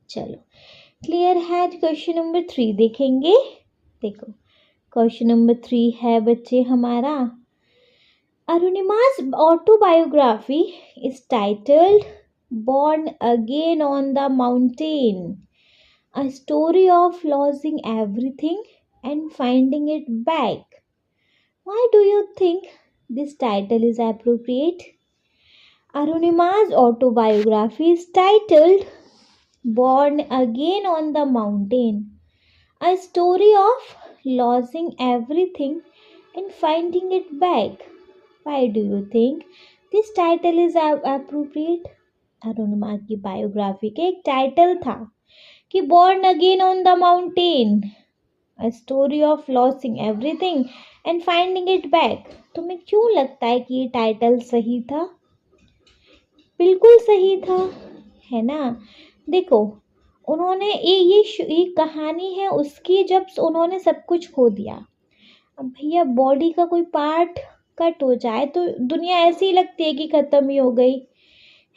S1: चलो क्लियर है। क्वेश्चन नंबर 3 देखेंगे। देखो क्वेश्चन नंबर 3 है बच्चे हमारा, अरुणिमा's autobiography is titled Born Again on the Mountain. A story of losing everything and finding it back. Why do you think this title is appropriate? Arunima's autobiography is titled Born Again on the Mountain, a story of losing everything and finding it back. Why do you think this title is appropriate? Arunima की बायोग्राफी के एक टाइटल था कि born again on the mountain, a story of losing everything and finding it back. तुम्हें क्यों लगता है कि ये टाइटल सही था? बिल्कुल सही था, है ना। देखो, उन्होंने ये कहानी है उसकी, जब उन्होंने सब कुछ खो दिया। अब भैया बॉडी का कोई पार्ट कट हो जाए तो दुनिया ऐसी ही लगती है कि ख़त्म ही हो गई,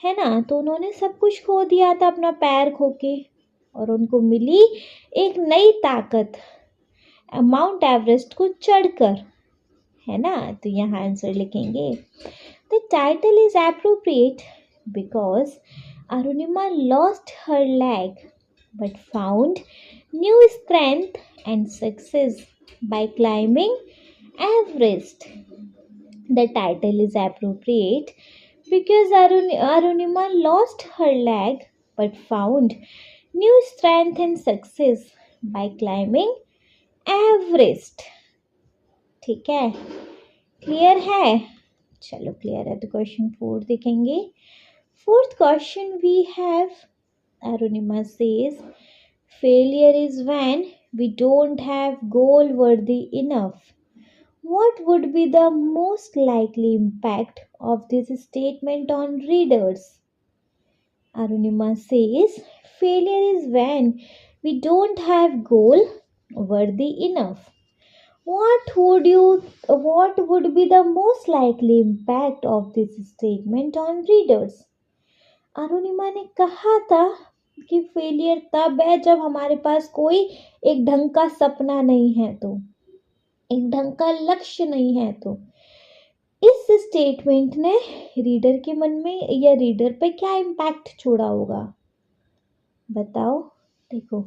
S1: है ना। तो उन्होंने सब कुछ खो दिया था, अपना पैर खो के, और उनको मिली एक नई ताकत माउंट एवरेस्ट को चढ़कर, है ना। तो यहाँ आंसर लिखेंगे, the title is appropriate because Arunima lost her leg but found new strength and success by climbing Everest. The title is appropriate because Arunima lost her leg but found new strength and success by climbing Everest. ठीक है, क्लियर है? चलो क्लियर है तो क्वेश्चन 4 देखेंगे। Fourth question we have, Arunima says, failure is when we don't have goal worthy enough. What would be the most likely impact of this statement on readers? Arunima says, failure is when we don't have goal worthy enough. What would be the most likely impact of this statement on readers? Arunima ने कहा था कि फेलियर तब है जब हमारे पास कोई एक ढंग का सपना नहीं है, तो एक ढंग का लक्ष्य नहीं है। तो इस स्टेटमेंट ने रीडर के मन में या रीडर पे क्या इम्पैक्ट छोड़ा होगा, बताओ। देखो,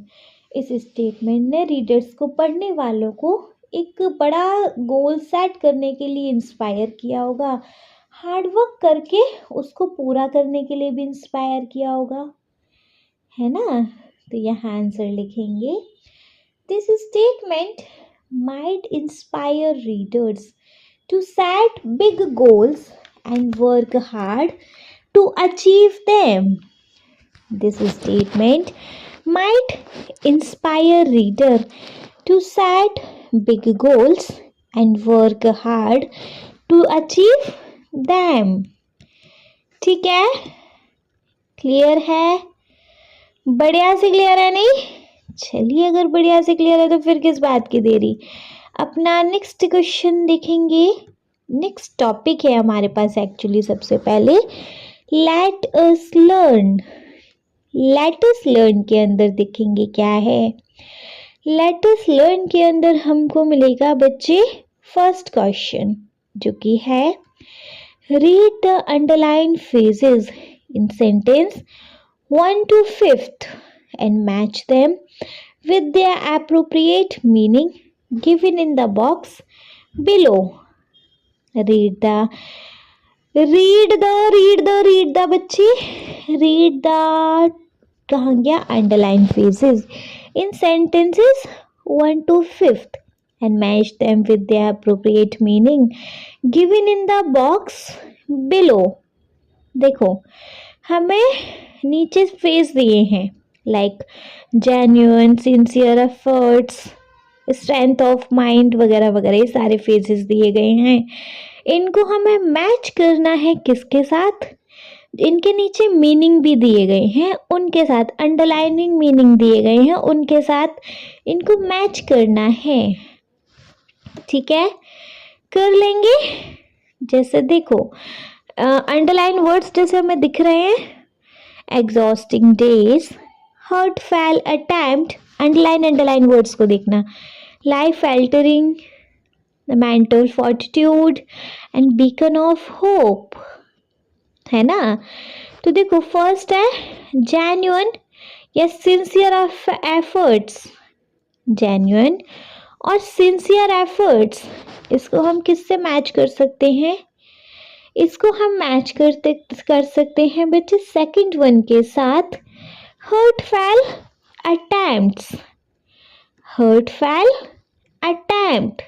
S1: इस स्टेटमेंट ने रीडर्स को, पढ़ने वालों को, एक बड़ा गोल सेट करने के लिए इंस्पायर किया होगा, हार्ड वर्क करके उसको पूरा करने के लिए भी इंस्पायर किया होगा, है ना। तो यहाँ आंसर लिखेंगे, this statement might inspire readers to set big goals and work hard to achieve them. This statement might inspire reader to set big goals and work hard to achieve them. ठीक है, क्लियर है? बढ़िया से क्लियर है? नहीं? चलिए, अगर बढ़िया से क्लियर है तो फिर किस बात की देरी। अपना नेक्स्ट क्वेश्चन देखेंगे। नेक्स्ट टॉपिक है हमारे पास एक्चुअली सबसे पहले let us learn. Let us learn के अंदर देखेंगे क्या है। लेट अस लर्न के अंदर हमको मिलेगा बच्चे फर्स्ट क्वेश्चन, जो कि है read the underlined phrases in sentence 1 to 5th and match them with their appropriate meaning given in the box below. Read the बच्चे, read the कहाँ गया underlined phrases in sentences 1 to 5th and match them with their appropriate meaning given in the box below. देखो, हमें नीचे फ्रेज दिए हैं like genuine, sincere efforts, strength of mind वगैरह वगैरह, ये सारे फ्रेजेस दिए गए हैं। इनको हमें मैच करना है किसके साथ? इनके नीचे मीनिंग भी दिए गए हैं उनके साथ, अंडरलाइनिंग मीनिंग दिए गए हैं उनके साथ, इनको मैच करना है। ठीक है, कर लेंगे। जैसे देखो, अंडरलाइन वर्ड्स जैसे हमें दिख रहे हैं, exhausting days, heartfelt attempt, underline words को देखना, life altering, mental fortitude and beacon of hope, है ना। तो देखो, फर्स्ट है जेन्युइन, या सिंसियर एफर्ट्स। जेन्युइन और सिंसियर एफर्ट्स, इसको हम किससे मैच कर सकते हैं? इसको हम मैच कर सकते हैं बच्चे सेकंड वन के साथ, हर्टफेल अटेम्प्ट्स। हर्टफेल अटेम्प्ट,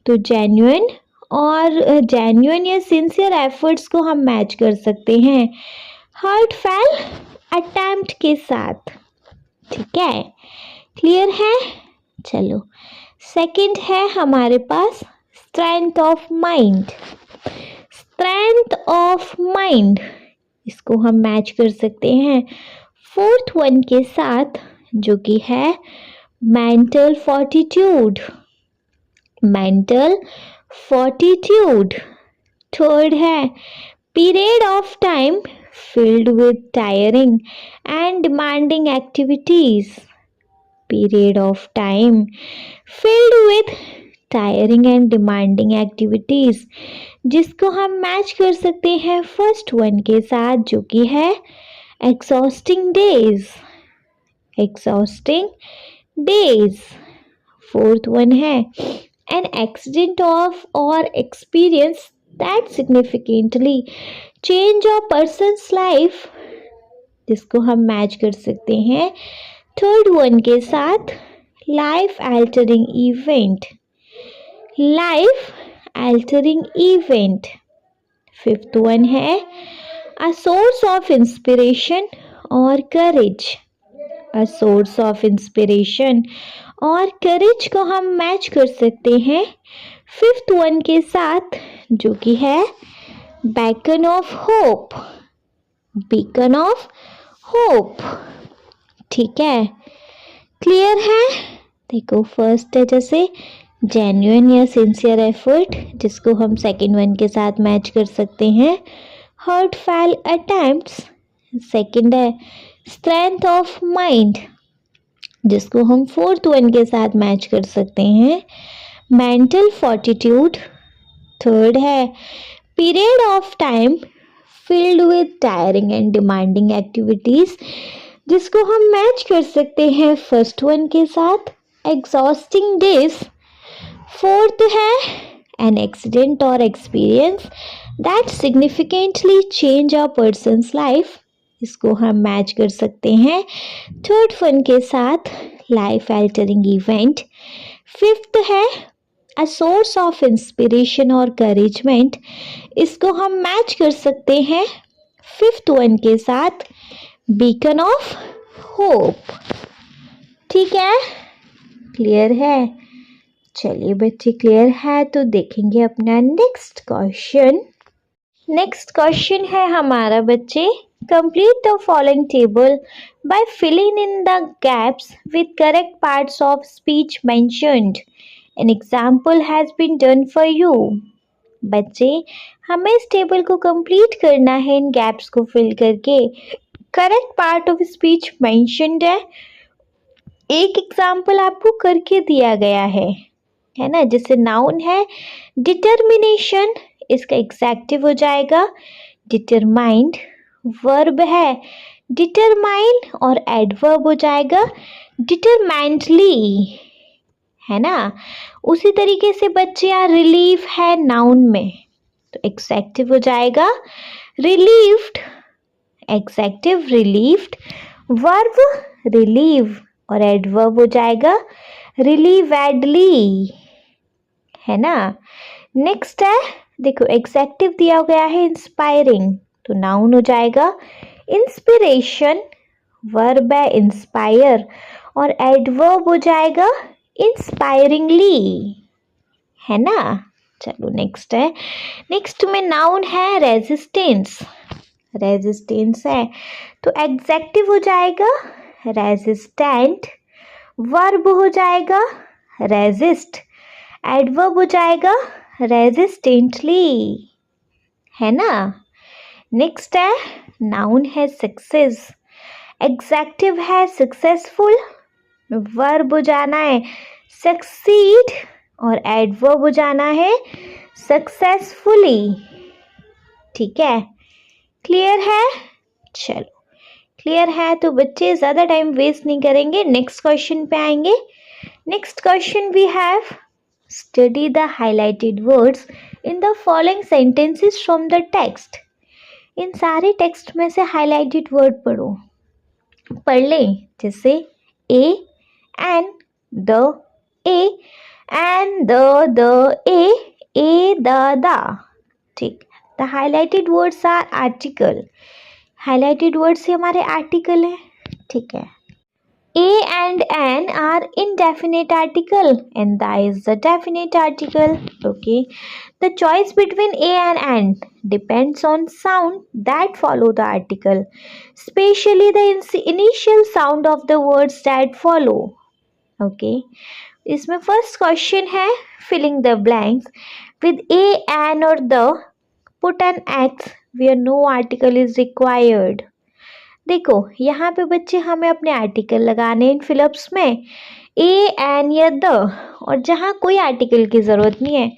S1: तो जेन्युइन और जेन्युइन या सिंसियर एफर्ट्स को हम मैच कर सकते हैं हर्टफेल अटेम्प्ट के साथ। ठीक है, क्लियर है? चलो, सेकंड है हमारे पास strength of mind. Strength of mind, इसको हम मैच कर सकते हैं फोर्थ वन के साथ, जो कि है mental fortitude. Mental fortitude. Third है period of time filled with tiring and demanding activities. Period of time filled with tiring and demanding activities, जिसको हम मैच कर सकते हैं फर्स्ट वन के साथ, जो कि है exhausting days. Exhausting days. Fourth one है an accident of or experience that significantly change a person's life, जिसको हम मैच कर सकते हैं थर्ड वन के साथ, life altering event. Life altering event. Fifth one है अ सोर्स ऑफ इंस्पिरेशन और करेज। अ सोर्स ऑफ इंस्पिरेशन और करेज को हम मैच कर सकते हैं फिफ्थ वन के साथ, जो कि है beacon of hope. Beacon of hope. ठीक है, क्लियर है? देखो, फर्स्ट है जैसे जेन्युइन या सिंसियर एफर्ट, जिसको हम सेकंड वन के साथ मैच कर सकते हैं हर्टफेल अटेम्प्ट्स। सेकंड है स्ट्रेंथ ऑफ माइंड, जिसको हम फोर्थ वन के साथ मैच कर सकते हैं मेंटल फोर्टिट्यूड। थर्ड है period of time filled with tiring and demanding activities, जिसको हम मैच कर सकते हैं फर्स्ट वन के साथ exhausting days। फोर्थ है an accident or experience that significantly change a person's life, इसको हम मैच कर सकते हैं थर्ड वन के साथ लाइफ अल्टरिंग इवेंट। फिफ्थ है अ सोर्स ऑफ इंस्पिरेशन और करेजमेंट, इसको हम मैच कर सकते हैं फिफ्थ वन के साथ बीकन ऑफ होप। ठीक है, क्लियर है? चलिए बच्चे, क्लियर है तो देखेंगे अपना नेक्स्ट क्वेश्चन। नेक्स्ट क्वेश्चन है हमारा बच्चे, complete the following table by filling in the gaps with correct parts of speech mentioned. An example has been done for you. बच्चे, हमें इस टेबल को कंप्लीट करना है इन गैप्स को फिल करके। Correct part of speech mentioned है, एक एग्जाम्पल आपको करके दिया गया है ना? जैसे नाउन है डिटर्मिनेशन, इसका एग्जेक्टिव हो जाएगा डिटरमाइंड। वर्ब है डिटरमाइन और एडवर्ब हो जाएगा डिटरमाइंडली, है ना? उसी तरीके से बच्चे यहाँ रिलीफ है नाउन में, तो एग्जेक्टिव हो जाएगा relieved. Executive relieved, verb relieve और एडवर्ब हो जाएगा रिलीवेडली, है ना? नेक्स्ट है, देखो एग्जेक्टिव दिया गया है इंस्पायरिंग, तो नाउन हो जाएगा इंस्पिरेशन। वर्ब है इंस्पायर और एडवर्ब हो जाएगा इंस्पायरिंगली, है ना? चलो नेक्स्ट है, नेक्स्ट में नाउन है रेजिस्टेंस। रेजिस्टेंस है तो एग्जेक्टिव हो जाएगा रेजिस्टेंट। वर्ब हो जाएगा रेजिस्ट, एडवर्ब हो जाएगा रेजिस्टेंटली, है ना? नेक्स्ट है नाउन है सक्सेस। एग्जेक्टिव है सक्सेसफुल, वर्ब हो जाना है सक्सीड और एडवर्ब हो जाना है सक्सेसफुली। ठीक है, क्लियर है? चलो, क्लियर है? तो बच्चे ज़्यादा टाइम वेस्ट नहीं करेंगे, नेक्स्ट क्वेश्चन पे आएंगे. Next question we have study the highlighted words in the following sentences from the text. इन सारे टेक्स्ट में से हाईलाइटेड वर्ड पढ़ो. पढ़ लें, जैसे a and the, a and the a the. ठीक. The highlighted words are article. Highlighted word से हमारे आर्टिकल हैं. ठीक है. A and an are indefinite article and the is the definite article. Okay. The choice between a and an depends on sound that follow the article, especially the initial sound of the words that follow. Okay. इसमें first question है filling the blanks with a, an or the. Put an X where no article is required. देखो यहाँ पे बच्चे हमें अपने आर्टिकल लगाने इन फिलअप्स में ए एन या द, और जहाँ कोई आर्टिकल की ज़रूरत नहीं है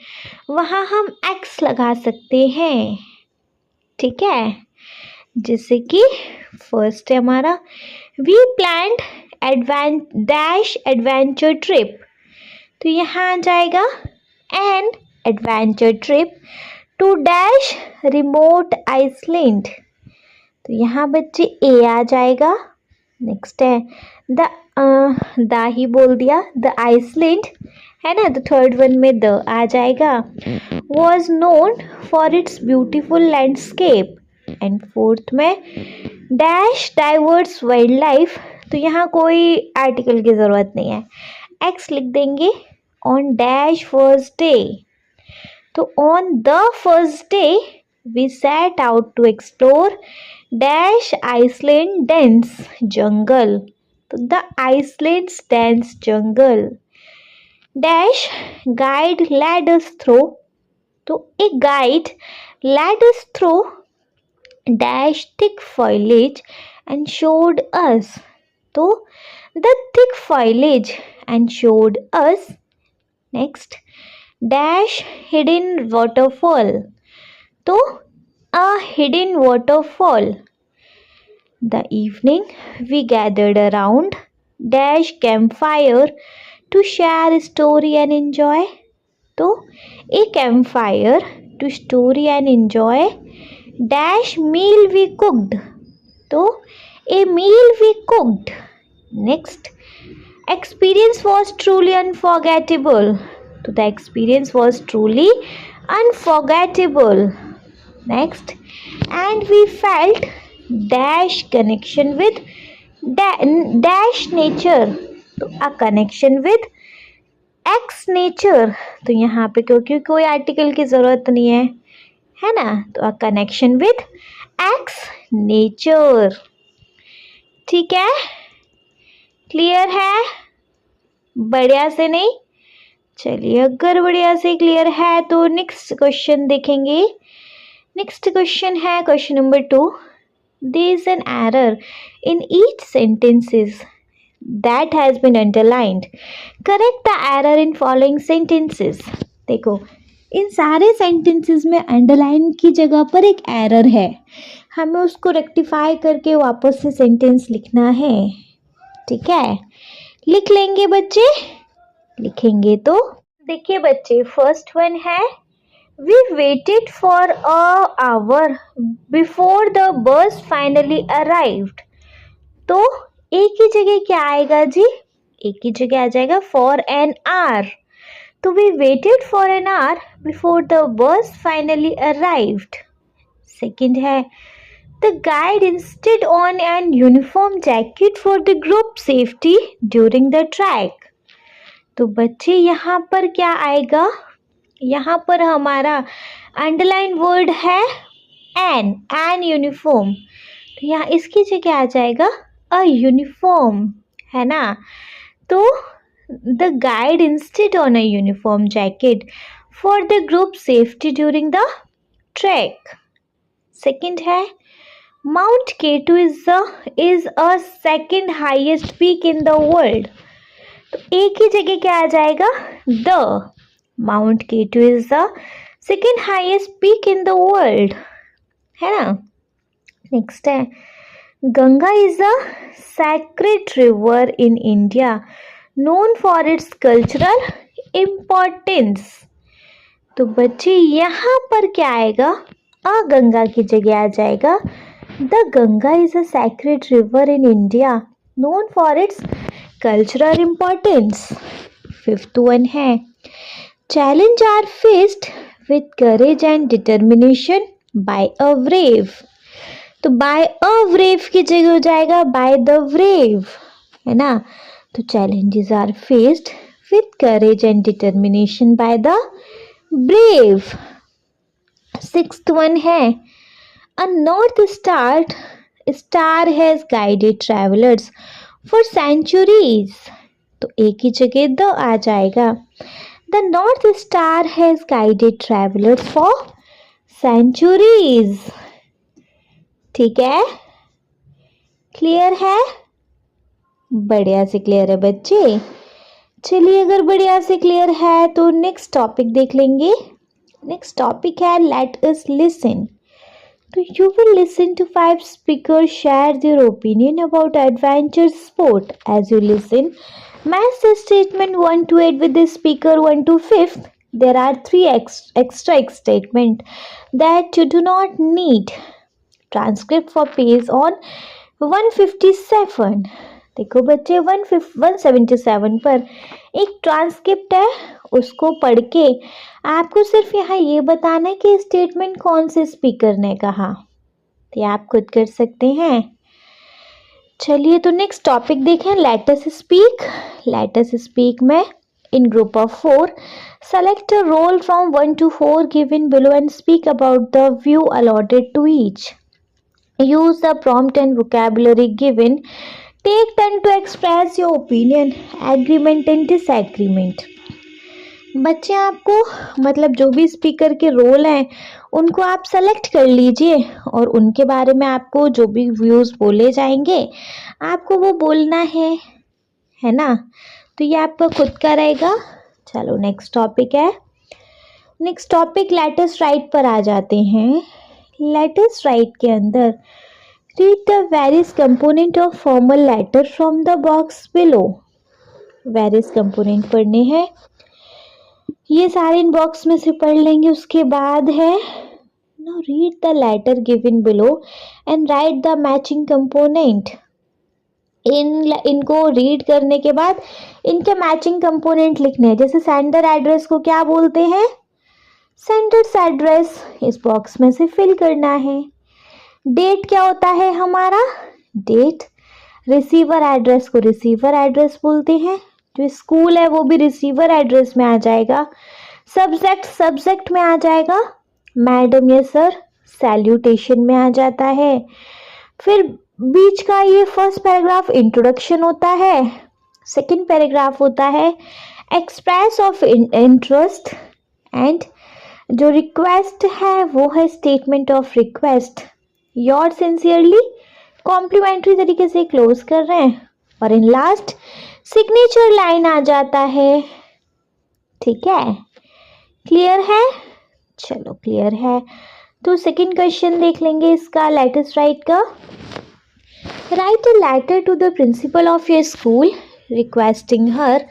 S1: वहाँ हम एक्स लगा सकते हैं. ठीक है. जैसे कि फर्स्ट है हमारा we planned dash adventure trip. तो यहाँ आ जाएगा an adventure trip to dash remote Iceland. तो यहाँ बच्चे ए आ जाएगा. नेक्स्ट है द ही बोल दिया, द आइसलैंड है ना, तो थर्ड वन में द आ जाएगा. Was known for it's beautiful landscape. And fourth में डैश डाइवर्स वाइल्ड लाइफ. तो यहाँ कोई आर्टिकल की ज़रूरत नहीं है, एक्स लिख देंगे. On dash first day. तो on the first day we set out to explore dash island dense jungle. तो the island's dense jungle. Dash guide led us through. तो एक guide led us through dash thick foliage and showed us. तो the thick foliage and showed us. Next dash hidden waterfall. तो a hidden waterfall. The evening we gathered around dash campfire to share story and enjoy. तो a campfire to story and enjoy dash meal we cooked. तो a meal we cooked. Next experience was truly unforgettable. तो the experience was truly unforgettable. Next, and we felt dash connection with dash nature. तो a connection with x nature. तो यहाँ पे क्योंकि कोई आर्टिकल की ज़रूरत नहीं है ना, तो a connection with x nature. ठीक है, क्लियर है? बढ़िया से नहीं? चलिए, अगर बढ़िया से क्लियर है तो नेक्स्ट क्वेश्चन देखेंगे. नेक्स्ट क्वेश्चन है question number 2. There is an error in each sentences that has been underlined. Correct the error in following sentences. देखो इन सारे सेंटेंसेस में अंडरलाइन की जगह पर एक एरर है, हमें उसको रेक्टिफाई करके वापस से सेंटेंस लिखना है. ठीक है, लिख लेंगे बच्चे? लिखेंगे तो देखिए बच्चे, फर्स्ट वन है We waited for an hour before the bus finally arrived. तो एक ही जगह क्या आएगा जी? एक ही जगह आ जाएगा for an hour. तो we waited for an hour before the bus finally arrived. Second है the guide insisted on an uniform jacket for the group safety during the trek. तो बच्चे यहाँ पर क्या आएगा? यहाँ पर हमारा अंडरलाइन वर्ड है एन यूनिफॉर्म. तो यहाँ इसकी जगह आ जाएगा अ यूनिफॉर्म, है ना. तो the guide instead on a uniform jacket for the group safety during the trek. Second है Mount K2 is a second highest peak in the world. तो एक ही जगह क्या आ जाएगा? The. Mount K2 is the second highest peak in the world, है ना. नेक्स्ट है Ganga is a sacred river in India known for its cultural importance. तो बच्चे यहाँ पर क्या आएगा? आ गंगा की जगह आ जाएगा the Ganga is a sacred river in India known for its cultural importance. Fifth one है challenge are faced with courage and determination by a brave. तो बाय अ ब्रेव की जगह हो जाएगा बाय द ब्रेव, है ना. तो challenges are faced with courage and determination by the brave. Sixth one है a north star has guided travellers for centuries. तो एक ही जगह द आ जाएगा. The north star has guided travellers for centuries. ठीक है, क्लियर है? बढ़िया से क्लियर है बच्चे. चलिए अगर बढ़िया से क्लियर है तो नेक्स्ट टॉपिक देख लेंगे. नेक्स्ट टॉपिक है लेट अस लिसन. तो you will listen to 5 speakers share their opinion about adventure sport. As you listen, match the statement 1 to 8 with the speaker 1 to 5th. There are 3 extra statements that you do not need. Transcript for page on 157. देखो बच्चे 177 पर एक ट्रांसक्रिप्ट है, उसको पढ़ के आपको सिर्फ यहाँ ये बताना है कि स्टेटमेंट कौन से स्पीकर ने कहा. तो आप खुद कर सकते हैं. चलिए तो नेक्स्ट टॉपिक देखें. Let us speak. Let us speak में in group of 4 select a role from 1 to 4 given below and speak about the view allotted to each. Use the prompt and vocabulary given. Take turn to express your opinion, agreement and disagreement. बच्चे आपको मतलब जो भी स्पीकर के रोल हैं उनको आप सेलेक्ट कर लीजिए और उनके बारे में आपको जो भी व्यूज़ बोले जाएंगे आपको वो बोलना है ना. तो ये आपका खुद का रहेगा. चलो नेक्स्ट टॉपिक है. Next topic let us write पर आ जाते हैं. लेट अस राइट के अंदर read the various component of formal letter from the box below. Various component पढ़ने हैं, ये सारे इन बॉक्स में से पढ़ लेंगे. उसके बाद है now read the letter given below and write the matching component. इनको रीड करने के बाद इनके मैचिंग कंपोनेंट लिखने हैं. जैसे सेंडर एड्रेस को क्या बोलते हैं? Sender's address. इस बॉक्स में से फिल करना है. डेट क्या होता है हमारा? डेट. रिसीवर एड्रेस को रिसीवर एड्रेस बोलते हैं. जो स्कूल है वो भी रिसीवर एड्रेस में आ जाएगा. सब्जेक्ट में आ जाएगा मैडम या सर. सैल्यूटेशन में आ जाता है. फिर बीच का ये फर्स्ट पैराग्राफ इंट्रोडक्शन होता है. सेकंड पैराग्राफ होता है एक्सप्रेस ऑफ इंटरेस्ट एंड जो रिक्वेस्ट है वो है statement of request. Your sincerely complimentary तरीके से क्लोज कर रहे हैं. और इन लास्ट सिग्नेचर लाइन आ जाता है. ठीक है, क्लियर है? चलो क्लियर है. तो सेकंड क्वेश्चन देख लेंगे इसका. लेट अस राइट का. Write a letter to the principal of your school requesting her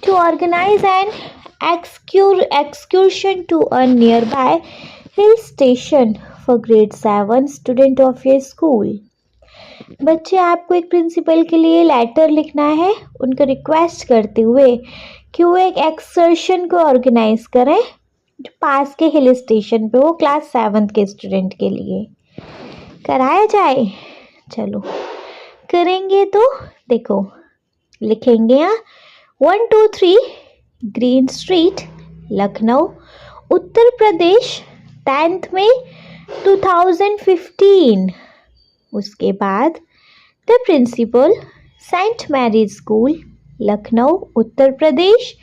S1: to organise an excursion to a nearby hill station for grade 7 student of your school. बच्चे आपको एक प्रिंसिपल के लिए लेटर लिखना है उनको रिक्वेस्ट करते हुए कि वो एक एक्सकर्शन को ऑर्गेनाइज करें जो पास के हिल स्टेशन पे वो क्लास 7 के स्टूडेंट के लिए कराया जाए. चलो करेंगे. तो देखो लिखेंगे यहाँ 1 2 3 green street Lucknow Uttar Pradesh 10th मई 2015. उसके बाद the principal Saint Mary school Lucknow Uttar Pradesh.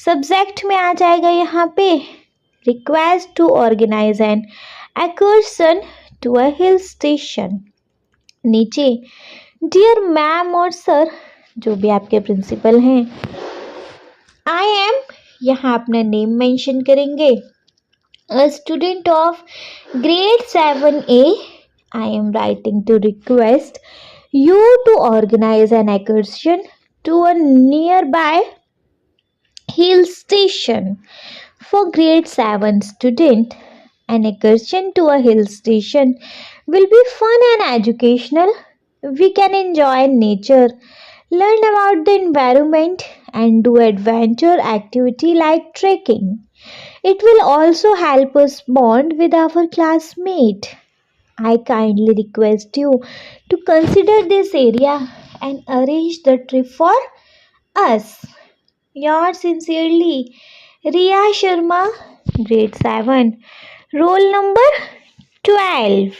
S1: Subject में आ जाएगा यहाँ पे request to organise an excursion to a hill station. नीचे डियर मैम और सर जो भी आपके प्रिंसिपल हैं. आई एम यहाँ अपना नेम मेंशन करेंगे. A student of grade 7A I am writing to request you to organize an excursion to a nearby hill station for grade 7 student. An excursion to a hill station will be fun and educational. We can enjoy nature, learn about the environment, and do adventure activity like trekking. It will also help us bond with our classmate. I kindly request you to consider this area and arrange the trip for us. Yours sincerely, Riya Sharma, grade 7, roll number 12.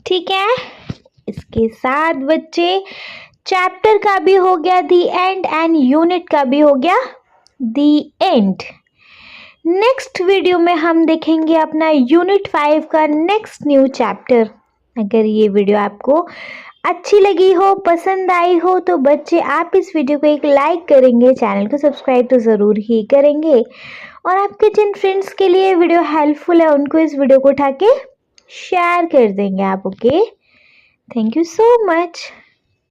S1: ठीक है, इसके साथ बच्चे चैप्टर का भी हो गया दी एंड एंड यूनिट का भी हो गया दी एंड। नेक्स्ट वीडियो में हम देखेंगे अपना यूनिट 5 का नेक्स्ट न्यू चैप्टर। अगर ये वीडियो आपको अच्छी लगी हो, पसंद आई हो, तो बच्चे आप इस वीडियो को एक लाइक करेंगे, चैनल को सब्सक्राइब तो ज़रूर ही करेंगे और आपके जिन फ्रेंड्स के लिए वीडियो हेल्पफुल है उनको इस वीडियो को उठा के शेयर कर देंगे आप। Okay, thank you so much.